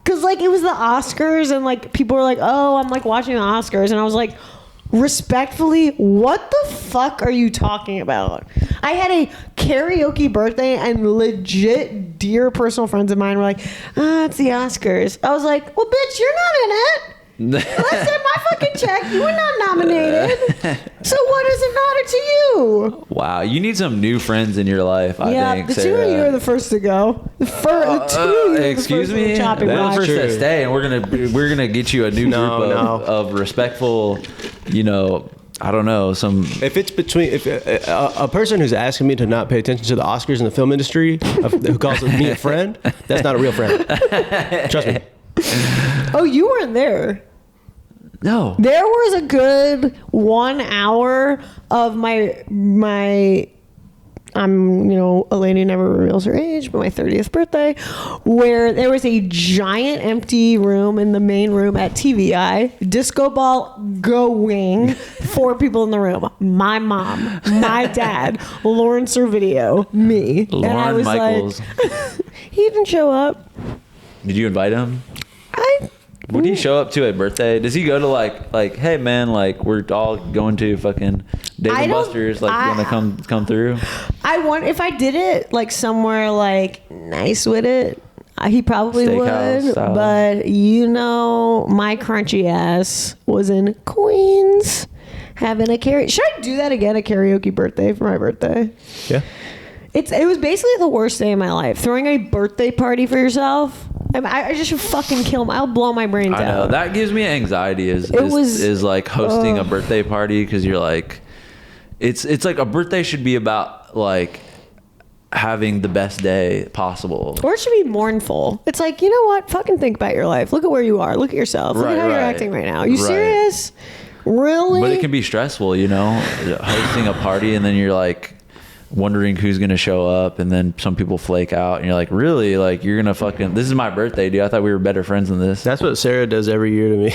Speaker 1: Cause like it was the Oscars, and like people were like, "Oh, I'm like watching the Oscars," and I was like, respectfully, what the fuck are you talking about? I had a karaoke birthday, and legit dear personal friends of mine were like, it's the Oscars. I was like, well, bitch, you're not in it. Last time my fucking check, you were not nominated. So what does it matter to you?
Speaker 4: Wow, you need some new friends in your life, I think,
Speaker 1: the two
Speaker 4: Sarah.
Speaker 1: of you are the first to go. The two of you are
Speaker 4: Excuse
Speaker 1: the first
Speaker 4: me?
Speaker 1: to chopping
Speaker 4: We're the
Speaker 1: block.
Speaker 4: first to stay, and we're gonna get you a new group of respectful, I don't know, some...
Speaker 2: If it's between a person who's asking me to not pay attention to the Oscars in the film industry, who calls me a friend, that's not a real friend. Trust me.
Speaker 1: Oh, you weren't there.
Speaker 4: No.
Speaker 1: There was a good 1 hour of my I'm, a lady who never reveals her age, but my 30th birthday, where there was a giant empty room in the main room at TVI, disco ball going, 4 people in the room, my mom, my dad, Lauren Servideo, me.
Speaker 4: Lauren
Speaker 1: and I was
Speaker 4: Michaels.
Speaker 1: like, he didn't show up.
Speaker 4: Did you invite him? Would he show up to a birthday? Does he go to like, hey man, like we're all going to fucking Dave and Buster's, like you want to come through?
Speaker 1: I want if I did it like somewhere like nice with it, he probably
Speaker 4: Steakhouse
Speaker 1: would.
Speaker 4: style.
Speaker 1: But my crunchy ass was in Queens having a karaoke. Should I do that again? A karaoke birthday for my birthday?
Speaker 2: Yeah.
Speaker 1: It was basically the worst day of my life. Throwing a birthday party for yourself. I just should fucking kill him. I'll blow my brains out.
Speaker 4: I know that gives me anxiety. Is like hosting a birthday party, because you're like, it's like a birthday should be about like having the best day possible.
Speaker 1: Or it should be mournful. It's like, you know what? Fucking think about your life. Look at where you are. Look at yourself. Look at how you're acting right now. Are you serious? Really?
Speaker 4: But it can be stressful, hosting a party, and then you're like wondering who's gonna show up, and then some people flake out, and you're like, really, like you're gonna fucking, this is my birthday, dude, I thought we were better friends than this.
Speaker 2: That's what Sarah does every year to me.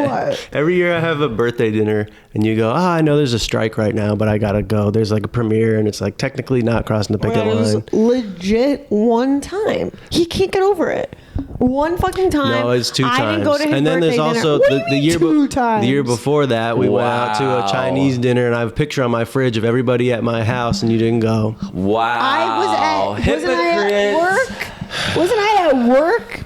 Speaker 1: What?
Speaker 2: Every year I have a birthday dinner, and you go, I know there's a strike right now, but I gotta go. There's like a premiere, and it's like technically not crossing the picket
Speaker 1: It was
Speaker 2: line.
Speaker 1: legit one time. He can't get over it. One fucking time.
Speaker 2: No, it's 2 times.
Speaker 1: I didn't go to his
Speaker 2: and then there's
Speaker 1: birthday
Speaker 2: also
Speaker 1: dinner. What do you mean 2 times?
Speaker 2: The year before that, we went out to a Chinese dinner, and I have a picture on my fridge of everybody at my house, and you didn't go.
Speaker 4: Wow.
Speaker 1: Wasn't I at work? Wasn't I at work?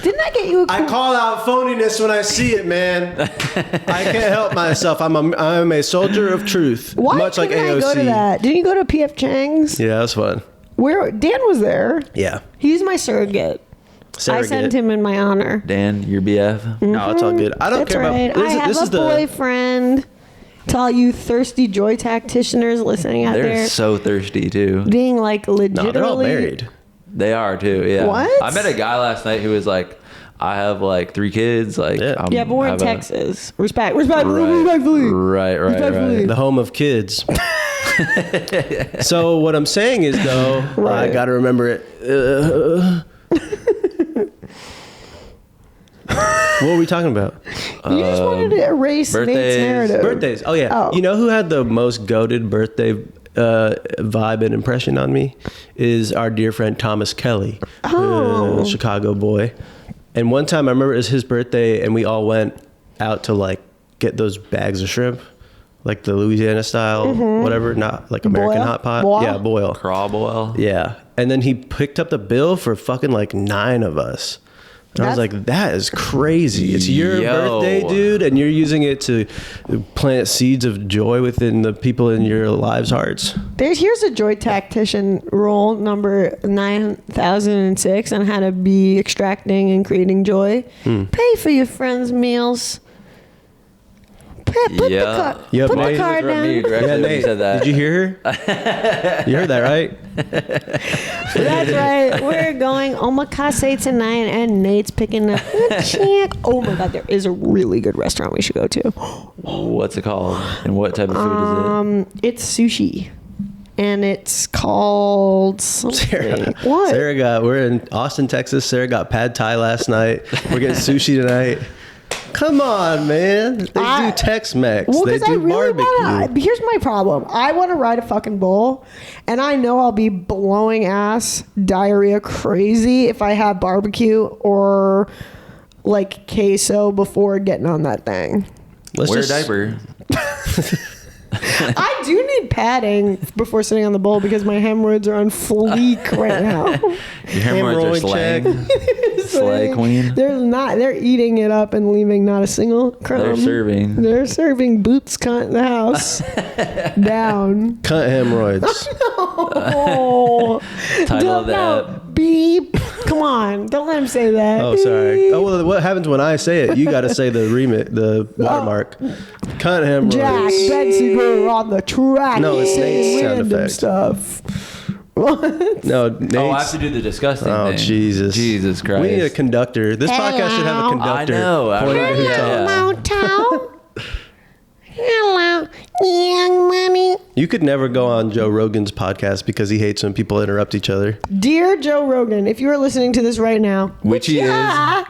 Speaker 1: Didn't I get you a
Speaker 2: I call out phoniness when I see it, man. I can't help myself. I'm a soldier of truth.
Speaker 1: Why
Speaker 2: much like
Speaker 1: didn't
Speaker 2: AOC.
Speaker 1: I go to that? Didn't you go to PF Chang's?
Speaker 2: Yeah, that's fun.
Speaker 1: Where Dan was there.
Speaker 2: Yeah.
Speaker 1: He's my surrogate. I sent him in my honor.
Speaker 4: Dan, your BF?
Speaker 1: Mm-hmm.
Speaker 2: No, it's all good. I don't
Speaker 1: That's
Speaker 2: care
Speaker 1: right.
Speaker 2: about
Speaker 1: I have a boyfriend. To all you thirsty joy tacticianers listening out
Speaker 4: They're
Speaker 1: there,
Speaker 4: so thirsty too.
Speaker 1: being like legitimately.
Speaker 2: No, they're all married.
Speaker 4: They are too, yeah.
Speaker 1: What?
Speaker 4: I met a guy last night who was like, I have like 3 kids. Like,
Speaker 2: Yeah.
Speaker 1: Yeah, but we're in Texas. Respectfully.
Speaker 4: Right.
Speaker 2: The home of kids. So what I'm saying is, though, I got to remember it. What were we talking about?
Speaker 1: You just wanted to erase Nate's narrative.
Speaker 2: Birthdays. Oh, yeah.
Speaker 1: Oh.
Speaker 2: You know who had the most goated birthday vibe and impression on me? Is our dear friend Thomas Kelly, Chicago boy. And one time I remember it was his birthday, and we all went out to like get those bags of shrimp, like the Louisiana style, whatever, not like American hot pot.
Speaker 1: Boil?
Speaker 2: Yeah, boil.
Speaker 4: Craw boil.
Speaker 2: Yeah. And then he picked up the bill for fucking like 9 of us. And I was like, that is crazy. It's your birthday, dude, and you're using it to plant seeds of joy within the people in your lives' hearts.
Speaker 1: Here's a joy tactician rule number 9006 on how to be extracting and creating joy. Pay for your friends' meals. Put the card down.
Speaker 2: Nate,
Speaker 4: said that.
Speaker 2: did you hear her? You heard that, right?
Speaker 1: That's right. We're going omakase tonight, and Nate's picking up a check. Oh my God, there is a really good restaurant we should go to.
Speaker 4: What's it called? And what type of food is it?
Speaker 1: It's sushi. And it's called something.
Speaker 2: We're in Austin, Texas. Sarah got pad thai last night. We're getting sushi tonight. Come on, man. They do Tex-Mex.
Speaker 1: Well,
Speaker 2: they do barbecue.
Speaker 1: Here's my problem. I want to ride a fucking bull, and I know I'll be blowing ass diarrhea crazy if I have barbecue or like queso before getting on that thing.
Speaker 4: Wear a diaper.
Speaker 1: I do need padding before sitting on the bull because my hemorrhoids are on fleek right now.
Speaker 4: Your hemorrhoids are slaying. Slay queen.
Speaker 1: They're eating it up and leaving not a single crumb. They're serving boots cunt in the house. Down.
Speaker 2: Cunt hemorrhoids.
Speaker 1: No.
Speaker 4: Title of the app.
Speaker 1: Beep. Come on. Don't let him say that.
Speaker 2: Oh, sorry. Oh, well, what happens when I say it? You got to say the watermark. Cunt hemorrhoids.
Speaker 1: Jack Betsy were on the track.
Speaker 2: No, it's Nate's sound
Speaker 1: random
Speaker 2: effect.
Speaker 1: Stuff. What?
Speaker 2: No, Nate's,
Speaker 4: I have to do the disgusting thing.
Speaker 2: Oh, Jesus
Speaker 4: Christ.
Speaker 2: We need a conductor. This podcast should have a conductor.
Speaker 4: I know.
Speaker 1: Hello, Hello, young money.
Speaker 2: You could never go on Joe Rogan's podcast because he hates when people interrupt each other.
Speaker 1: Dear Joe Rogan, if you are listening to this right now,
Speaker 4: which he is,
Speaker 1: I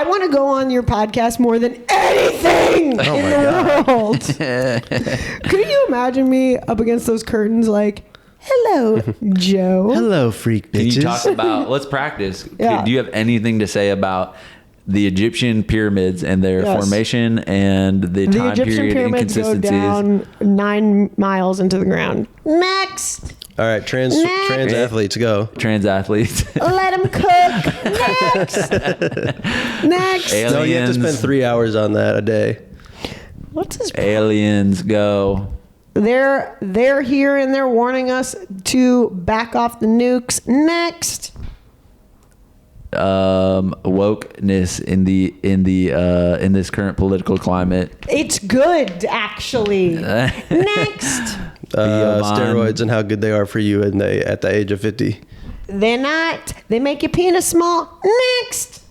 Speaker 1: want to go on your podcast more than anything in the world. Could you imagine me up against those curtains like, hello, Joe.
Speaker 2: Hello, freak bitches.
Speaker 4: Can you talk about, let's practice.
Speaker 1: Yeah.
Speaker 4: Do you have anything to say about the Egyptian pyramids and their formation and the time
Speaker 1: Egyptian
Speaker 4: period
Speaker 1: pyramids
Speaker 4: inconsistencies?
Speaker 1: go down 9 miles into the ground. Next.
Speaker 2: All right, trans athletes, go.
Speaker 4: Trans athletes.
Speaker 1: Let them cook. Next.
Speaker 4: Aliens.
Speaker 2: No, you have to spend 3 hours on that a day.
Speaker 1: What's his
Speaker 4: Aliens, go.
Speaker 1: They're here and they're warning us to back off the nukes. Next.
Speaker 4: Wokeness in this current political climate.
Speaker 1: It's good, actually. Next.
Speaker 2: Steroids and how good they are for you at the age of 50.
Speaker 1: They're not. They make your penis small. Next.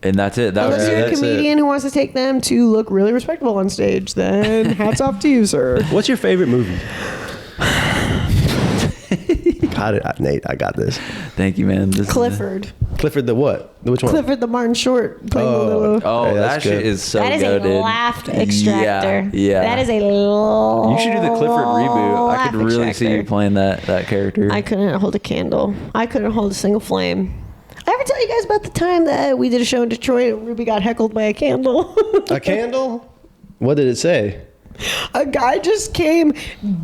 Speaker 4: And that's it.
Speaker 1: Unless you're a comedian who wants to take them to look really respectable on stage, then hats off to you, sir.
Speaker 2: What's your favorite movie? Nate, I got this.
Speaker 4: Thank you, man.
Speaker 1: Clifford.
Speaker 2: Clifford the what? Which one?
Speaker 1: Clifford the Martin Short. Playing the little...
Speaker 4: Oh, that shit is so good.
Speaker 5: That is a laugh extractor.
Speaker 4: Yeah.
Speaker 5: That is a
Speaker 4: You should do the Clifford reboot. I could really see you playing that character.
Speaker 1: I couldn't hold a candle. I couldn't hold a single flame. I ever tell you guys about the time that we did a show in Detroit and Ruby got heckled by a candle?
Speaker 2: A candle? What did it say?
Speaker 1: A guy just came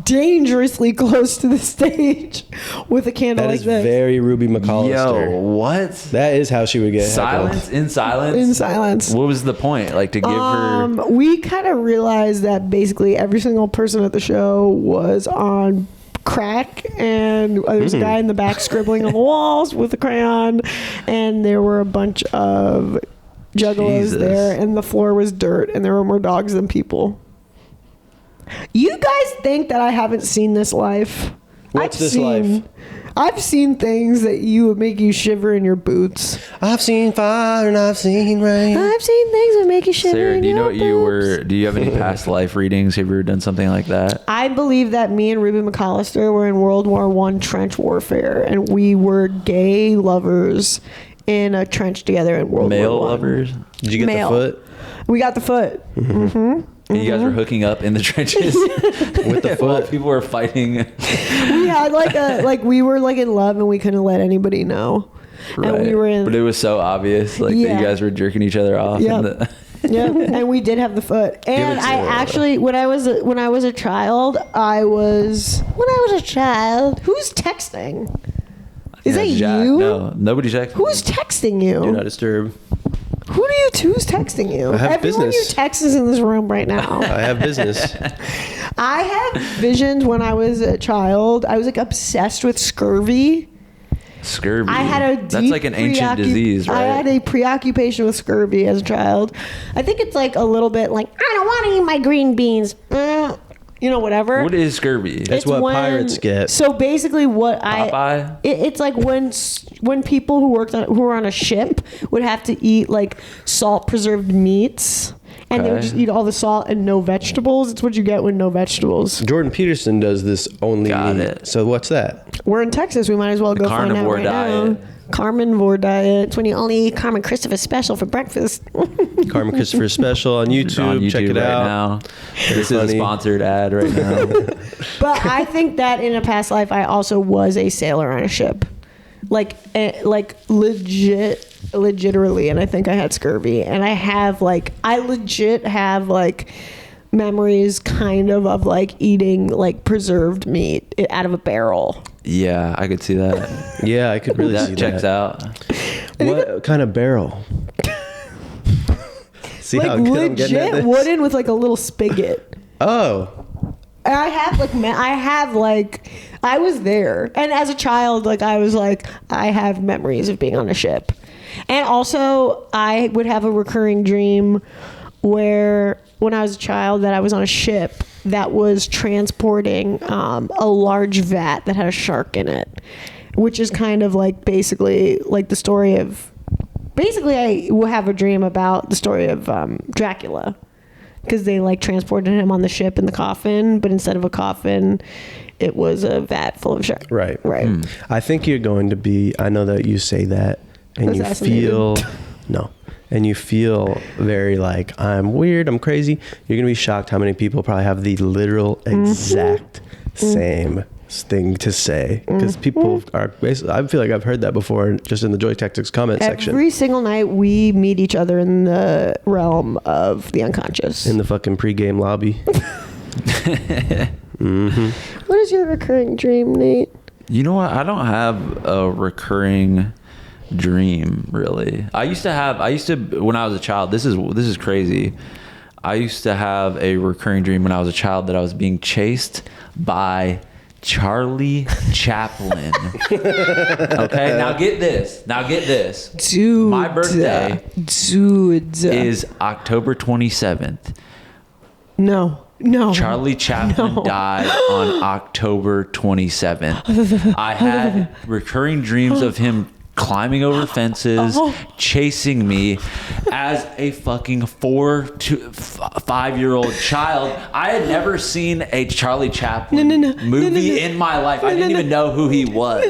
Speaker 1: dangerously close to the stage with a candle
Speaker 2: That
Speaker 1: like
Speaker 2: is
Speaker 1: this.
Speaker 2: very Ruby McCollister.
Speaker 4: Yo, what?
Speaker 2: That is how she would get
Speaker 4: Silence?
Speaker 2: heckled.
Speaker 4: In silence?
Speaker 1: In silence.
Speaker 4: What was the point? Like to give her...
Speaker 1: We kind of realized that basically every single person at the show was on crack, and there was a guy in the back scribbling on the walls with a crayon, and there were a bunch of juggalos there, and the floor was dirt, and there were more dogs than people. You guys think that I haven't seen this life?
Speaker 2: What's this life?
Speaker 1: I've seen things that would make you shiver in your boots.
Speaker 2: I've seen fire and I've seen rain.
Speaker 1: I've seen things that make you shiver
Speaker 4: Sarah,
Speaker 1: in
Speaker 4: do you know
Speaker 1: your
Speaker 4: what you
Speaker 1: boots.
Speaker 4: were... Do you have any past life readings? Have you ever done something like that?
Speaker 1: I believe that me and Ruby McCollister were in World War I trench warfare, and we were gay lovers in a trench together in World War I.
Speaker 4: Male lovers?
Speaker 2: Did you get
Speaker 1: Male.
Speaker 2: the foot?
Speaker 1: We got the foot.
Speaker 4: And you guys were hooking up in the trenches
Speaker 2: With the
Speaker 4: while
Speaker 2: foot?
Speaker 4: people were fighting.
Speaker 1: We had we were in love, and we couldn't let anybody know.
Speaker 4: Right.
Speaker 1: And we were in.
Speaker 4: But it was so obvious, that you guys were jerking each other off.
Speaker 1: Yeah.
Speaker 4: And
Speaker 1: Yeah, and we did have the foot. And I actually, when I was a child, who's texting? Is that you?
Speaker 4: No, nobody's texting.
Speaker 1: Who's texting you?
Speaker 2: Do not disturb.
Speaker 1: Who's texting you?
Speaker 2: I have
Speaker 1: Everyone
Speaker 2: business.
Speaker 1: you text is in this room right now.
Speaker 2: I have business.
Speaker 1: I have visions when I was a child. I was like obsessed with scurvy.
Speaker 4: Scurvy.
Speaker 1: I had a deep
Speaker 4: That's like an ancient disease, right?
Speaker 1: I had a preoccupation with scurvy as a child. I think it's like a little bit like, I don't want to eat my green beans. Whatever.
Speaker 4: What is scurvy?
Speaker 2: That's what pirates get.
Speaker 1: So basically,
Speaker 4: Popeye?
Speaker 1: it's like when people who were on a ship would have to eat like salt preserved meats. And they would just eat all the salt and no vegetables. It's what you get with no vegetables.
Speaker 2: Jordan Peterson does this only.
Speaker 4: Got it.
Speaker 2: So what's that?
Speaker 1: We're in Texas. We might as well go find out
Speaker 4: Carnivore
Speaker 1: right
Speaker 4: diet.
Speaker 1: now. Carnivore diet. It's when you only eat Carmen Christopher special for breakfast.
Speaker 2: Carmen Christopher special on YouTube.
Speaker 4: On YouTube
Speaker 2: Check it
Speaker 4: right
Speaker 2: out.
Speaker 4: now. This is a sponsored ad right now.
Speaker 1: But I think that in a past life, I also was a sailor on a ship, like legitimately, and I think I had scurvy, and I legit have like memories kind of like eating like preserved meat out of a barrel.
Speaker 4: Yeah, I could see that.
Speaker 2: Yeah, I could really see
Speaker 4: That checks out.
Speaker 2: What kind of barrel? See
Speaker 1: Like
Speaker 2: how good I'm getting at
Speaker 1: legit
Speaker 2: this?
Speaker 1: wooden with like a little spigot.
Speaker 2: Oh,
Speaker 1: And I was there, and as a child, like I was like, I have memories of being on a ship, and also I would have a recurring dream where when I was a child that I was on a ship that was transporting a large vat that had a shark in it, which is kind of like basically like the story of. Basically, I will have a dream about the story of Dracula. Because they like transported him on the ship in the coffin, but instead of a coffin, it was a vat full of shark.
Speaker 2: right.
Speaker 1: Right.
Speaker 2: I think you're going to be. I know that you say that, and you feel and you feel very like I'm weird, I'm crazy. You're gonna be shocked how many people probably have the literal exact same thing to say, because people are basically, I feel like I've heard that before just in the Joy Tactics comment section.
Speaker 1: Every single night we meet each other in the realm of the unconscious.
Speaker 2: In the fucking pregame lobby.
Speaker 1: What is your recurring dream, Nate?
Speaker 4: You know what? I don't have a recurring dream really. I used to when I was a child. This is crazy. I used to have a recurring dream when I was a child that I was being chased by Charlie Chaplin. Okay, now get this.
Speaker 1: Dude.
Speaker 4: My birthday is October 27th.
Speaker 1: No.
Speaker 4: Charlie Chaplin died on October 27th. I had recurring dreams of him climbing over fences, chasing me as a fucking 4 to 5-year-old child. I had never seen a Charlie Chaplin movie in my life. I didn't even know who he was.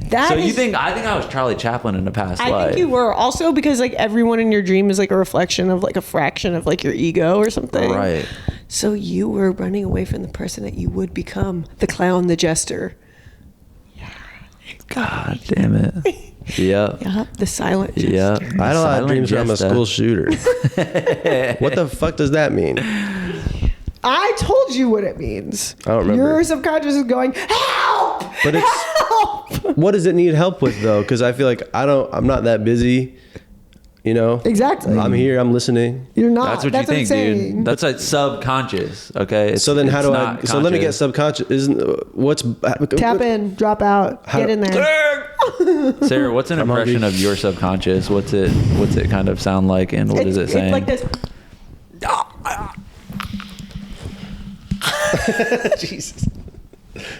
Speaker 4: I think I was Charlie Chaplin in a past life?
Speaker 1: I think you were also because like everyone in your dream is like a reflection of like a fraction of like your ego or something.
Speaker 4: Right.
Speaker 1: So you were running away from the person that you would become, the clown, the jester. Yeah.
Speaker 4: God damn it. Yep.
Speaker 1: The silent jester.
Speaker 4: Yep.
Speaker 2: I had a lot of dreams that I'm a school shooter. What the fuck does that mean?
Speaker 1: I told you what it means.
Speaker 2: I don't remember.
Speaker 1: Your subconscious is going, help!
Speaker 2: But
Speaker 1: Help!
Speaker 2: What does it need help with though? Because I feel like I'm not that busy. You know?
Speaker 1: Exactly.
Speaker 2: I'm here. I'm listening.
Speaker 1: You're not.
Speaker 4: That's what you think,
Speaker 1: I'm saying.
Speaker 4: dude. That's like subconscious. Okay.
Speaker 2: So then, how do I?
Speaker 4: Conscious.
Speaker 2: So let me get subconscious. What's
Speaker 1: Tap in, drop out, get in there.
Speaker 4: Sarah, what's an impression of your subconscious? What's it kind of sound like, and what is it saying?
Speaker 1: It's like
Speaker 2: this. Jesus.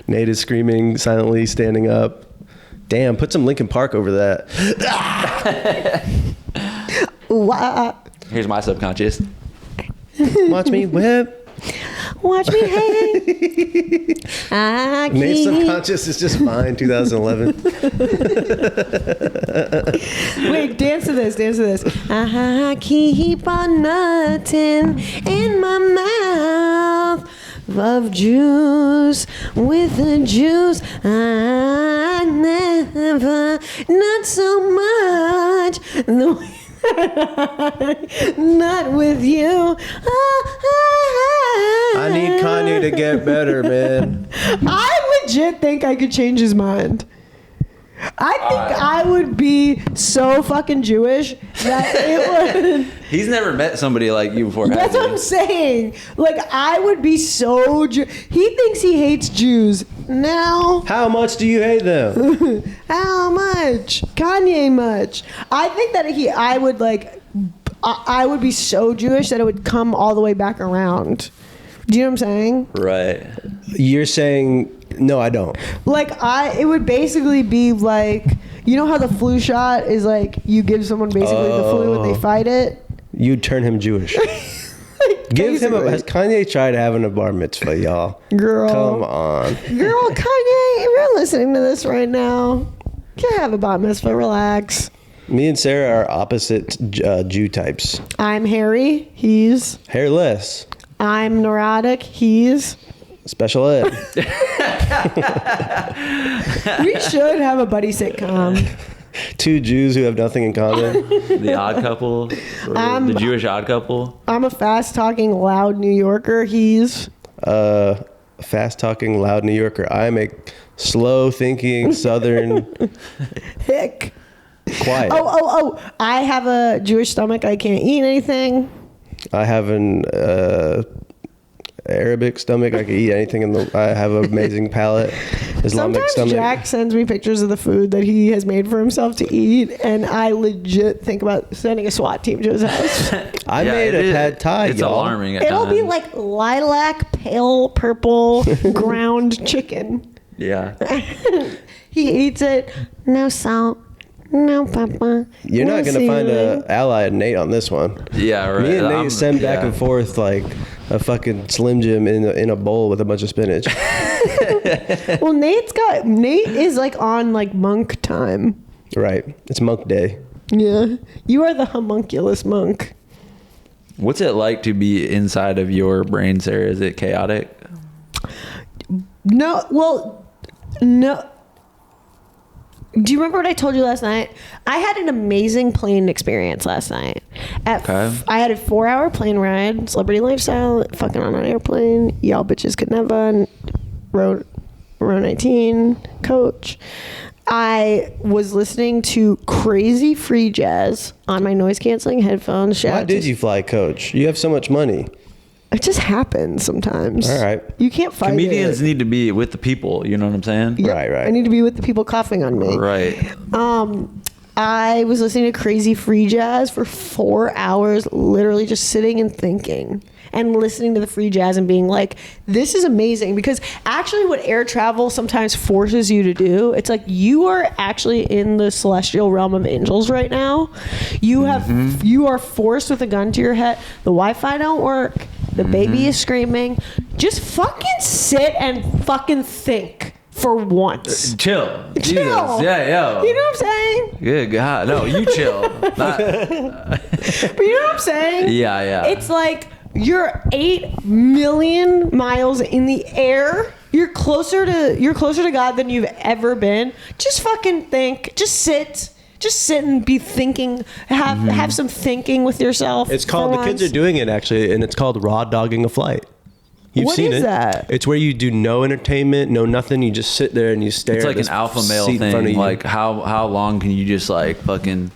Speaker 2: Nate is screaming silently, standing up. Damn, put some Linkin Park over that.
Speaker 4: Here's my subconscious.
Speaker 2: Watch me whip.
Speaker 1: Watch me hang.
Speaker 2: Nate's subconscious is just fine. 2011.
Speaker 1: Wait, dance to this. I keep on nutting in my mouth. of juice with the juice. I never, not so much. Not with you.
Speaker 2: I need Kanye to get better, man.
Speaker 1: I legit think I could change his mind. I think I would be so fucking Jewish that it would.
Speaker 4: He's never met somebody like you before.
Speaker 1: That's what I'm saying. Like, I would be so He thinks he hates Jews. Now.
Speaker 2: How much do you hate them?
Speaker 1: How much? Kanye much. I think that I would be so Jewish that it would come all the way back around. Do you know what I'm saying?
Speaker 4: Right.
Speaker 2: You're saying, no, I don't.
Speaker 1: Like, it would basically be like, you know how the flu shot is like, you give someone basically the flu and they fight it?
Speaker 2: You'd turn him Jewish. Give him has Kanye tried having a bar mitzvah, y'all?
Speaker 1: Girl.
Speaker 2: Come on.
Speaker 1: Girl, Kanye, if you're listening to this right now, you can have a bar mitzvah, relax.
Speaker 2: Me and Sarah are opposite Jew types.
Speaker 1: I'm hairy, he's...
Speaker 2: hairless.
Speaker 1: I'm neurotic, he's...
Speaker 2: special ed.
Speaker 1: We should have a buddy sitcom.
Speaker 2: Two Jews who have nothing in common.
Speaker 4: The Odd Couple, the Jewish Odd Couple.
Speaker 1: I'm a fast-talking, loud New Yorker. He's
Speaker 2: fast-talking, loud New Yorker. I'm a slow-thinking, southern.
Speaker 1: hick.
Speaker 2: Quiet.
Speaker 1: Oh! I have a Jewish stomach. I can't eat anything.
Speaker 2: I have an Arabic stomach. I can eat anything. I have an amazing palate. Islamic
Speaker 1: Sometimes
Speaker 2: stomach.
Speaker 1: Jack sends me pictures of the food that he has made for himself to eat, and I legit think about sending a SWAT team to his house.
Speaker 2: I made a pad thai.
Speaker 4: It's
Speaker 2: y'all.
Speaker 4: alarming.
Speaker 1: It'll be like lilac, pale purple, ground chicken.
Speaker 4: Yeah.
Speaker 1: He eats it. No salt. No pepper.
Speaker 2: You're not going to find an ally at Nate on this one.
Speaker 4: Yeah, right.
Speaker 2: Me and Nate send back and forth like a fucking Slim Jim in a bowl with a bunch of spinach.
Speaker 1: Well, Nate is like on like monk time.
Speaker 2: Right. It's monk day.
Speaker 1: Yeah. You are the homunculus monk.
Speaker 4: What's it like to be inside of your brain, Sarah? Is it chaotic?
Speaker 1: No. Do you remember what I told you last night? I had an amazing plane experience last night. I had a 4-hour plane ride, celebrity lifestyle, fucking on an airplane. Y'all bitches could never. Row 19, coach. I was listening to crazy free jazz on my noise canceling headphones.
Speaker 2: Why did you fly coach? You have so much money.
Speaker 1: It just happens sometimes.
Speaker 2: All right.
Speaker 1: You can't fight
Speaker 4: Comedians
Speaker 1: it.
Speaker 4: need to be with the people. You know what I'm saying?
Speaker 1: Yep.
Speaker 2: Right.
Speaker 1: I need to be with the people coughing on me.
Speaker 4: Right.
Speaker 1: I was listening to crazy free jazz for 4 hours, literally just sitting and thinking and listening to the free jazz and being like, this is amazing. Because actually what air travel sometimes forces you to do, it's like you are actually in the celestial realm of angels right now. You are forced with a gun to your head. The Wi-Fi don't work. The baby is screaming. Just fucking sit and fucking think. For once.
Speaker 4: Chill. Jesus.
Speaker 1: Yeah,
Speaker 4: yo.
Speaker 1: You know what I'm saying?
Speaker 4: Good God. No, you chill.
Speaker 1: But you know what I'm saying?
Speaker 4: Yeah.
Speaker 1: It's like you're 8 million miles in the air. You're closer to God than you've ever been. Just fucking think. Just sit and be thinking. Have some thinking with yourself.
Speaker 2: It's called, the kids are doing it actually, and it's called raw dogging a flight. You've seen it. What is that? It's where you do no entertainment, no nothing. You just sit there and you stare.
Speaker 4: It's like an alpha male thing. Like how long can you just like fucking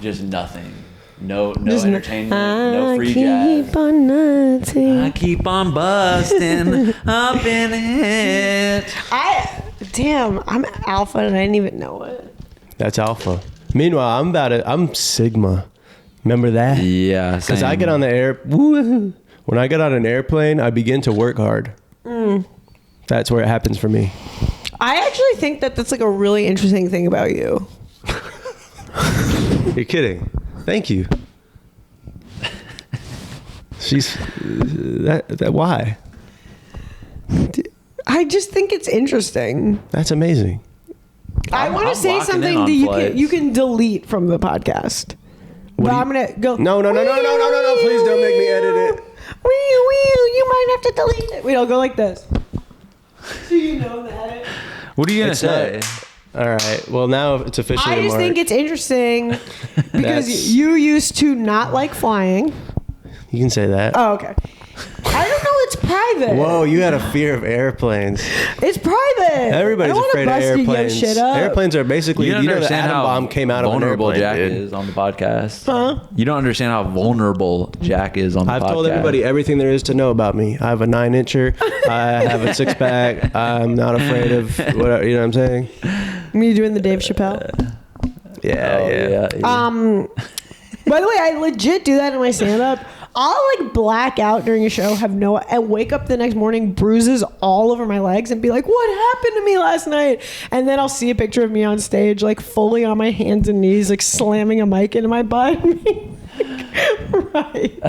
Speaker 4: just nothing? No entertainment, no free jazz. I keep on busting up in it.
Speaker 1: I'm alpha and I didn't even know it.
Speaker 2: That's alpha. Meanwhile, I'm sigma. Remember that?
Speaker 4: Yeah.
Speaker 2: Because I get on the air. Woo, when I get on an airplane, I begin to work hard. That's where it happens for me.
Speaker 1: I actually think that that's like a really interesting thing about you.
Speaker 2: You're kidding. Thank you. She's that why?
Speaker 1: I just think it's interesting.
Speaker 2: That's amazing.
Speaker 1: I want to say something that you can delete from the podcast. But I'm gonna go.
Speaker 2: No. Please don't make me edit it.
Speaker 1: You might have to delete it. Wait, I'll go like this. So you know that.
Speaker 4: What are you gonna say?
Speaker 2: All right. Well, now it's officially.
Speaker 1: I just think it's interesting because you used to not like flying.
Speaker 2: You can say that.
Speaker 1: Oh, okay. I don't know. It's private.
Speaker 2: Whoa, you had a fear of airplanes.
Speaker 1: It's private.
Speaker 2: Everybody's afraid of airplanes.
Speaker 1: Shit up.
Speaker 2: Airplanes are basically,
Speaker 4: You don't
Speaker 2: the
Speaker 4: understand
Speaker 2: atom
Speaker 4: how
Speaker 2: bomb came out of an
Speaker 4: vulnerable
Speaker 2: airplane,
Speaker 4: Jack
Speaker 2: dude.
Speaker 4: is on the podcast.
Speaker 1: Huh?
Speaker 4: You don't understand how vulnerable Jack is on the podcast.
Speaker 2: I've told everybody everything there is to know about me. I have a 9-incher. I have a 6-pack. I'm not afraid of whatever. You know what I'm saying?
Speaker 1: Me doing the Dave Chappelle.
Speaker 2: Yeah.
Speaker 1: By the way, I legit do that in my stand-up. I'll like black out during a show, and wake up the next morning, bruises all over my legs, and be like, "What happened to me last night?" And then I'll see a picture of me on stage, like fully on my hands and knees, like slamming a mic into my butt. Right.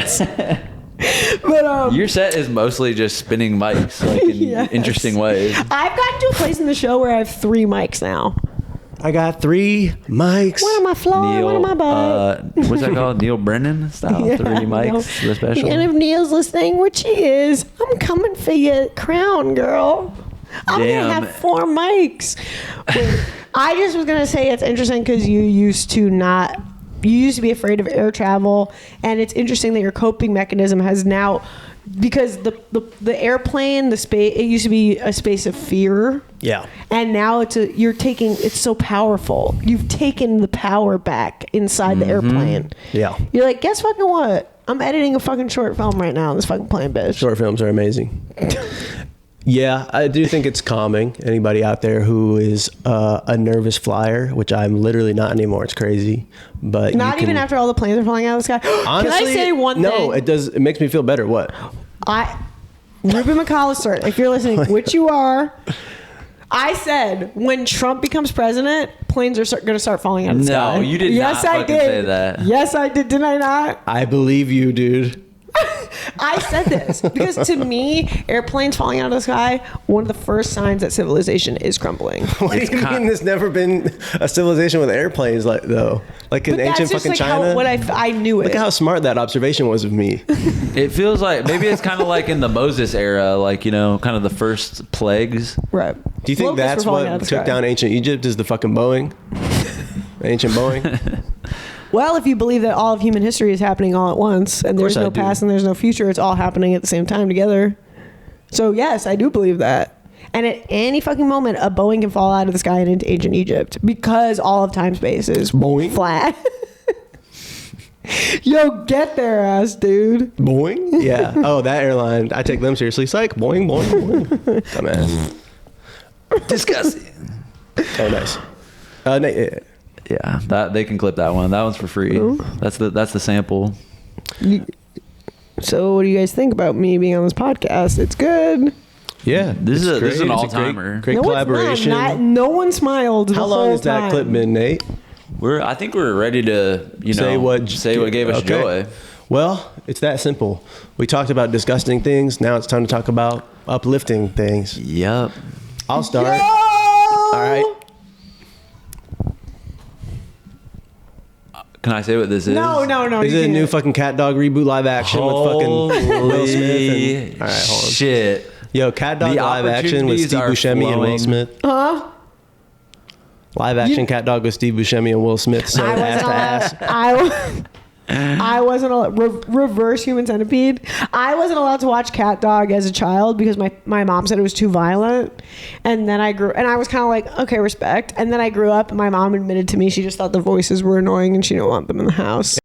Speaker 1: But
Speaker 4: your set is mostly just spinning mics, like in interesting ways.
Speaker 1: I've gotten to a place in the show where I have 3 mics now.
Speaker 2: I got 3 mics.
Speaker 1: One on my floor, one on my butt.
Speaker 4: What's that called? Neil Brennan style?
Speaker 1: Yeah,
Speaker 4: 3 mics, the special.
Speaker 1: And if Neil's listening, which he is, I'm coming for your crown, girl. I'm going to have 4 mics. Wait, I just was going to say it's interesting because you used to be afraid of air travel, and it's interesting that your coping mechanism has now, because the airplane, the space, it used to be a space of fear.
Speaker 2: Yeah.
Speaker 1: And now it's so powerful. You've taken the power back inside the airplane.
Speaker 2: Yeah.
Speaker 1: You're like, guess fucking what? I'm editing a fucking short film right now on this fucking plane, bitch.
Speaker 2: Short films are amazing. Yeah, I do think it's calming. Anybody out there who is a nervous flyer, which I'm literally not anymore. It's crazy. But
Speaker 1: not even after all the planes are flying out of the sky.
Speaker 2: Honestly,
Speaker 1: can I say one thing?
Speaker 2: No, it does. It makes me feel better. What?
Speaker 1: Ruben McAllister, if you're listening, which you are, I said when Trump becomes president, planes are going to start falling out of the sky.
Speaker 4: No, you did not fucking say that.
Speaker 1: Yes, I did. Did I not?
Speaker 2: I believe you, dude.
Speaker 1: I said this because to me, airplanes falling out of the sky, one of the first signs that civilization is crumbling.
Speaker 2: What do you mean there's never been a civilization with airplanes like though? Like in ancient fucking China?
Speaker 1: I knew it.
Speaker 2: Look at how smart that observation was of me.
Speaker 4: It feels like maybe it's kind of like in the Moses era, like, you know, kind of the first plagues.
Speaker 1: Right.
Speaker 2: Do you think that's what took down ancient Egypt is the fucking Boeing? Ancient Boeing?
Speaker 1: Well, if you believe that all of human history is happening all at once, and there's no past and there's no future, it's all happening at the same time together. So yes, I do believe that. And at any fucking moment, a Boeing can fall out of the sky and into ancient Egypt because all of time space is
Speaker 2: Boeing
Speaker 1: flat. Yo, get their ass, dude.
Speaker 2: Boeing? Yeah. Oh, that airline. I take them seriously. Psych. Boeing, boing, boing. Dumbass.
Speaker 4: Disgusting.
Speaker 2: Oh, nice.
Speaker 4: Yeah, that they can clip that one. That one's for free.
Speaker 1: Ooh.
Speaker 4: That's the sample.
Speaker 1: So, what do you guys think about me being on this podcast? It's good.
Speaker 2: Yeah,
Speaker 4: this is an all-timer.
Speaker 2: Great collaboration.
Speaker 1: No one smiled.
Speaker 2: How long has that clip been, Nate?
Speaker 4: I think we're ready to say what gave us joy.
Speaker 2: Well, it's that simple. We talked about disgusting things. Now it's time to talk about uplifting things.
Speaker 4: Yep.
Speaker 2: I'll start.
Speaker 1: Yo!
Speaker 2: All right.
Speaker 4: Can I say what this is?
Speaker 1: No.
Speaker 2: Is it a new fucking Cat Dog reboot live action with fucking Will Smith? All right, hold on.
Speaker 4: Shit.
Speaker 2: Yo, Cat Dog live action with Steve Buscemi and Will Smith.
Speaker 1: Huh?
Speaker 2: Live action Cat Dog with Steve Buscemi and Will Smith. So ass to ass.
Speaker 1: I wasn't reverse Human Centipede. I wasn't allowed to watch Cat Dog as a child because my mom said it was too violent. And then I was kind of like, okay, respect. And then I grew up and my mom admitted to me she just thought the voices were annoying and she didn't want them in the house.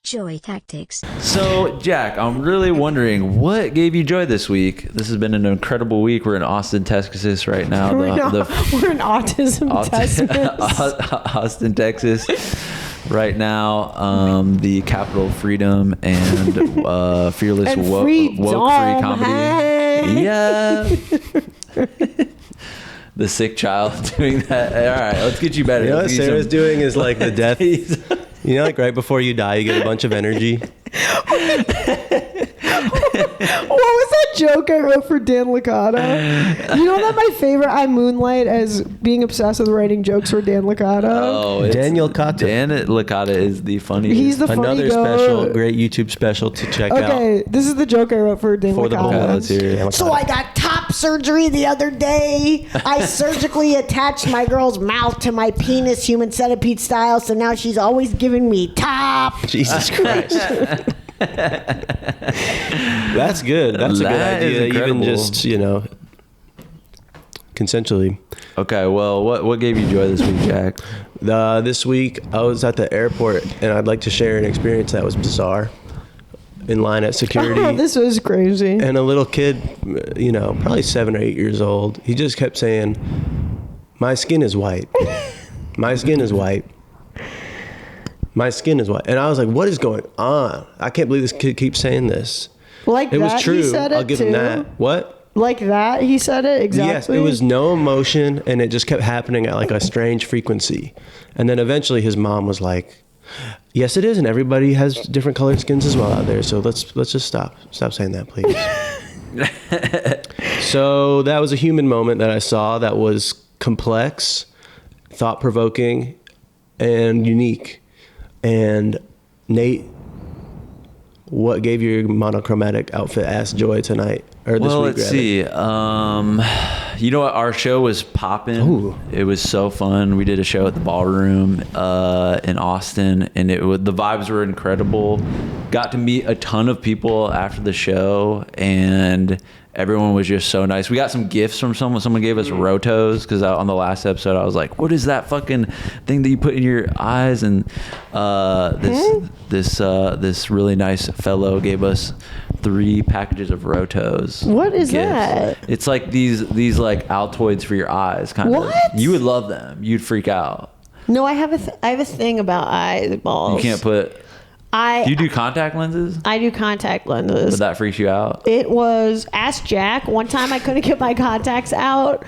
Speaker 5: Joy tactics.
Speaker 4: So, Jack, I'm really wondering what gave you joy this week. This has been an incredible week. We're in Austin, Texas right now.
Speaker 1: We're in autism Texas.
Speaker 4: Austin, Texas. Right now, the capital of freedom and fearless
Speaker 1: and
Speaker 4: woke free comedy.
Speaker 1: Hey.
Speaker 4: Yeah. The sick child doing that. All right, let's get you better.
Speaker 2: You know what Sarah's doing is like the death. You know, like right before you die, you get a bunch of energy.
Speaker 1: What was that joke I wrote for Dan Licata? You know that my favorite, I moonlight as being obsessed with writing jokes for Dan Licata.
Speaker 4: Oh,
Speaker 2: Daniel Licata.
Speaker 4: Dan Licata is the funniest.
Speaker 1: He's the funny
Speaker 2: Another
Speaker 1: goat.
Speaker 2: special, great YouTube special to check out.
Speaker 1: Okay, this is the joke I wrote for Dan
Speaker 2: For the
Speaker 1: Licata.
Speaker 2: okay, let's hear it.
Speaker 7: So I got top surgery the other day. I surgically attached my girl's mouth to my penis, human centipede style, so now she's always giving me top.
Speaker 2: Jesus Christ. That's good. That's a good
Speaker 4: That is
Speaker 2: idea. Even
Speaker 4: incredible.
Speaker 2: just, consensually.
Speaker 4: Okay, well, what gave you joy this week, Jack?
Speaker 2: This week, I was at the airport, and I'd like to share an experience that was bizarre. In line at security.
Speaker 1: Oh, this was crazy.
Speaker 2: And a little kid, probably 7 or 8 years old, he just kept saying, "My skin is white. My skin is white. My skin is white." And I was like, what is going on? I can't believe this kid keeps saying this.
Speaker 1: Like
Speaker 2: It
Speaker 1: that,
Speaker 2: was true.
Speaker 1: he said it
Speaker 2: I'll give
Speaker 1: too.
Speaker 2: him that. What?
Speaker 1: Like that, he said it exactly.
Speaker 2: Yes, it was no emotion, and it just kept happening at like a strange frequency. And then eventually his mom was like, "Yes, it is, and everybody has different colored skins as well out there. So let's just stop saying that, please." So that was a human moment that I saw that was complex, thought-provoking, and unique. And Nate, what gave your monochromatic outfit ass joy tonight? Or this
Speaker 4: Well,
Speaker 2: week,
Speaker 4: let's
Speaker 2: rather?
Speaker 4: see. You know what? Our show was popping.
Speaker 2: Ooh.
Speaker 4: It was so fun. We did a show at the Ballroom in Austin, and the vibes were incredible. Got to meet a ton of people after the show, and everyone was just so nice. We got some gifts from someone. Someone gave us Rotos, because on the last episode I was like, "What is that fucking thing that you put in your eyes?" And this really nice fellow gave us 3 packages of Rotos.
Speaker 1: What is
Speaker 4: gifts.
Speaker 1: that?
Speaker 4: It's like these like Altoids for your eyes, kind of.
Speaker 1: What?
Speaker 4: You would love them. You'd freak out.
Speaker 1: No, I have a thing about eyeballs.
Speaker 4: You can't put.
Speaker 1: I
Speaker 4: Do you do contact lenses?
Speaker 1: I do contact lenses.
Speaker 4: But that freaks you out?
Speaker 1: It was, ask Jack. One time I couldn't get my contacts out,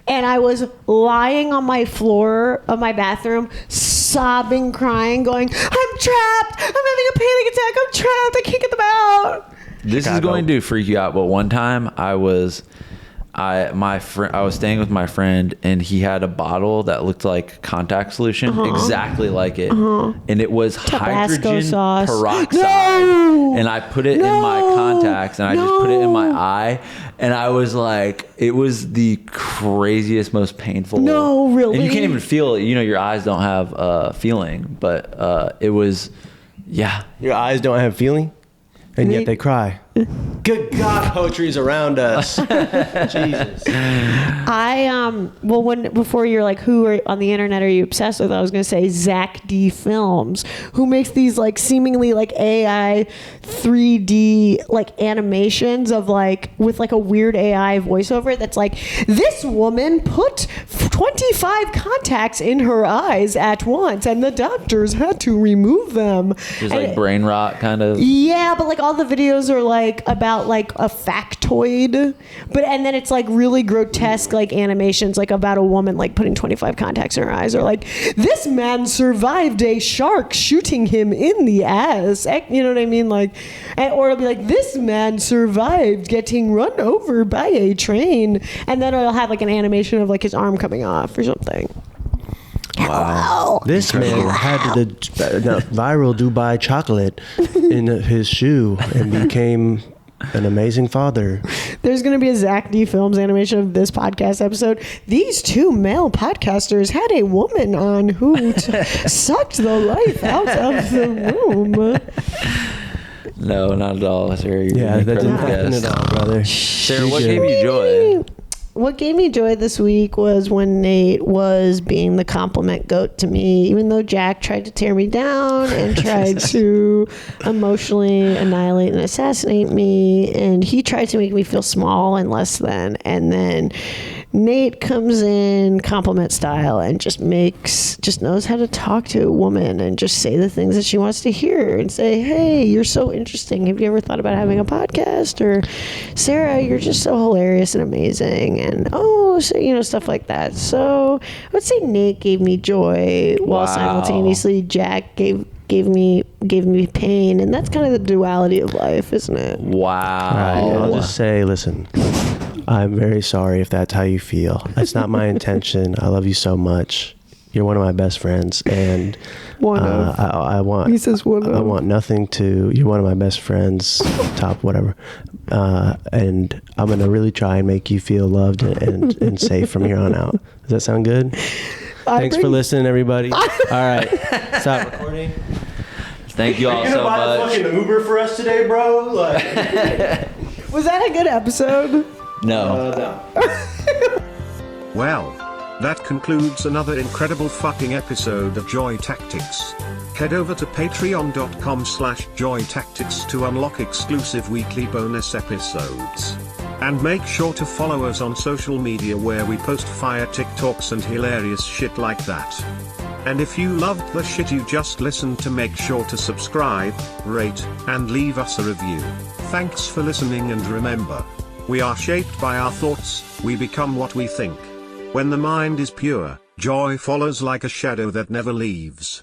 Speaker 1: and I was lying on my floor of my bathroom, sobbing, crying, going, "I'm trapped. I'm having a panic attack. I'm trapped. I can't get them out."
Speaker 4: This is going to freak you out. But one time I was staying with my friend, and he had a bottle that looked like contact solution, exactly like it, and it was
Speaker 1: Tabasco
Speaker 4: hydrogen
Speaker 1: sauce.
Speaker 4: peroxide.
Speaker 1: No!
Speaker 4: And I put it in my contacts, and I just put it in my eye, and I was like, it was the craziest, most painful.
Speaker 1: No, really?
Speaker 4: And you can't even feel it. Your eyes don't have feeling, but it was, yeah.
Speaker 2: Your eyes don't have feeling, and yet they cry. Good God, poetry is around us. Jesus.
Speaker 1: Before you're like, who on the internet are you obsessed with? I was gonna say Zach D Films, who makes these like seemingly like AI 3D like animations of like with like a weird AI voiceover that's like, this woman put 25 contacts in her eyes at once, and the doctors had to remove them.
Speaker 4: Just like brain rot, kind of.
Speaker 1: Yeah, but like all the videos are like about like a factoid, and then it's like really grotesque like animations like about a woman like putting 25 contacts in her eyes, or like, this man survived a shark shooting him in the ass. You know what I mean? Like, or it'll be like, this man survived getting run over by a train, and then it'll have like an animation of like his arm coming off or something.
Speaker 4: Wow.
Speaker 2: This man had the viral Dubai chocolate in his shoe and became an amazing father.
Speaker 1: There's going to be a Zach D Films animation of this podcast episode. These 2 male podcasters had a woman on who sucked the life out of the room.
Speaker 4: No, not at all. Sarah, you're
Speaker 2: Yeah,
Speaker 4: an
Speaker 2: that didn't
Speaker 4: incredible
Speaker 2: happen
Speaker 4: guest.
Speaker 2: at all, brother.
Speaker 4: Sarah, what gave you joy?
Speaker 1: What gave me joy this week was when Nate was being the compliment goat to me, even though Jack tried to tear me down and tried to emotionally annihilate and assassinate me, and he tried to make me feel small and less than. And then Nate comes in compliment style and just knows how to talk to a woman and just say the things that she wants to hear and say, "Hey, you're so interesting. Have you ever thought about having a podcast?" Or, "Sarah, you're just so hilarious and amazing." And stuff like that. So I would say Nate gave me joy while simultaneously Jack gave gave me pain, and that's kind of the duality of life, isn't it?
Speaker 4: Wow.
Speaker 2: All right, I'll just say, listen, I'm very sorry if that's how you feel. That's not my intention. I love you so much. You're one of my best friends, and I want.
Speaker 1: He says one of.
Speaker 2: I want nothing to. You're one of my best friends, top whatever, and I'm gonna really try and make you feel loved and safe from here on out. Does that sound good? Thanks for listening, everybody. All right, stop recording.
Speaker 4: Thank you all so much.
Speaker 2: Fucking Uber for us today, bro? Like,
Speaker 1: was that a good episode?
Speaker 4: No.
Speaker 3: Well, that concludes another incredible fucking episode of Joy Tactics. Head over to patreon.com/joytactics to unlock exclusive weekly bonus episodes. And make sure to follow us on social media where we post fire TikToks and hilarious shit like that. And if you loved the shit you just listened to, make sure to subscribe, rate, and leave us a review. Thanks for listening, and remember, we are shaped by our thoughts, we become what we think. When the mind is pure, joy follows like a shadow that never leaves.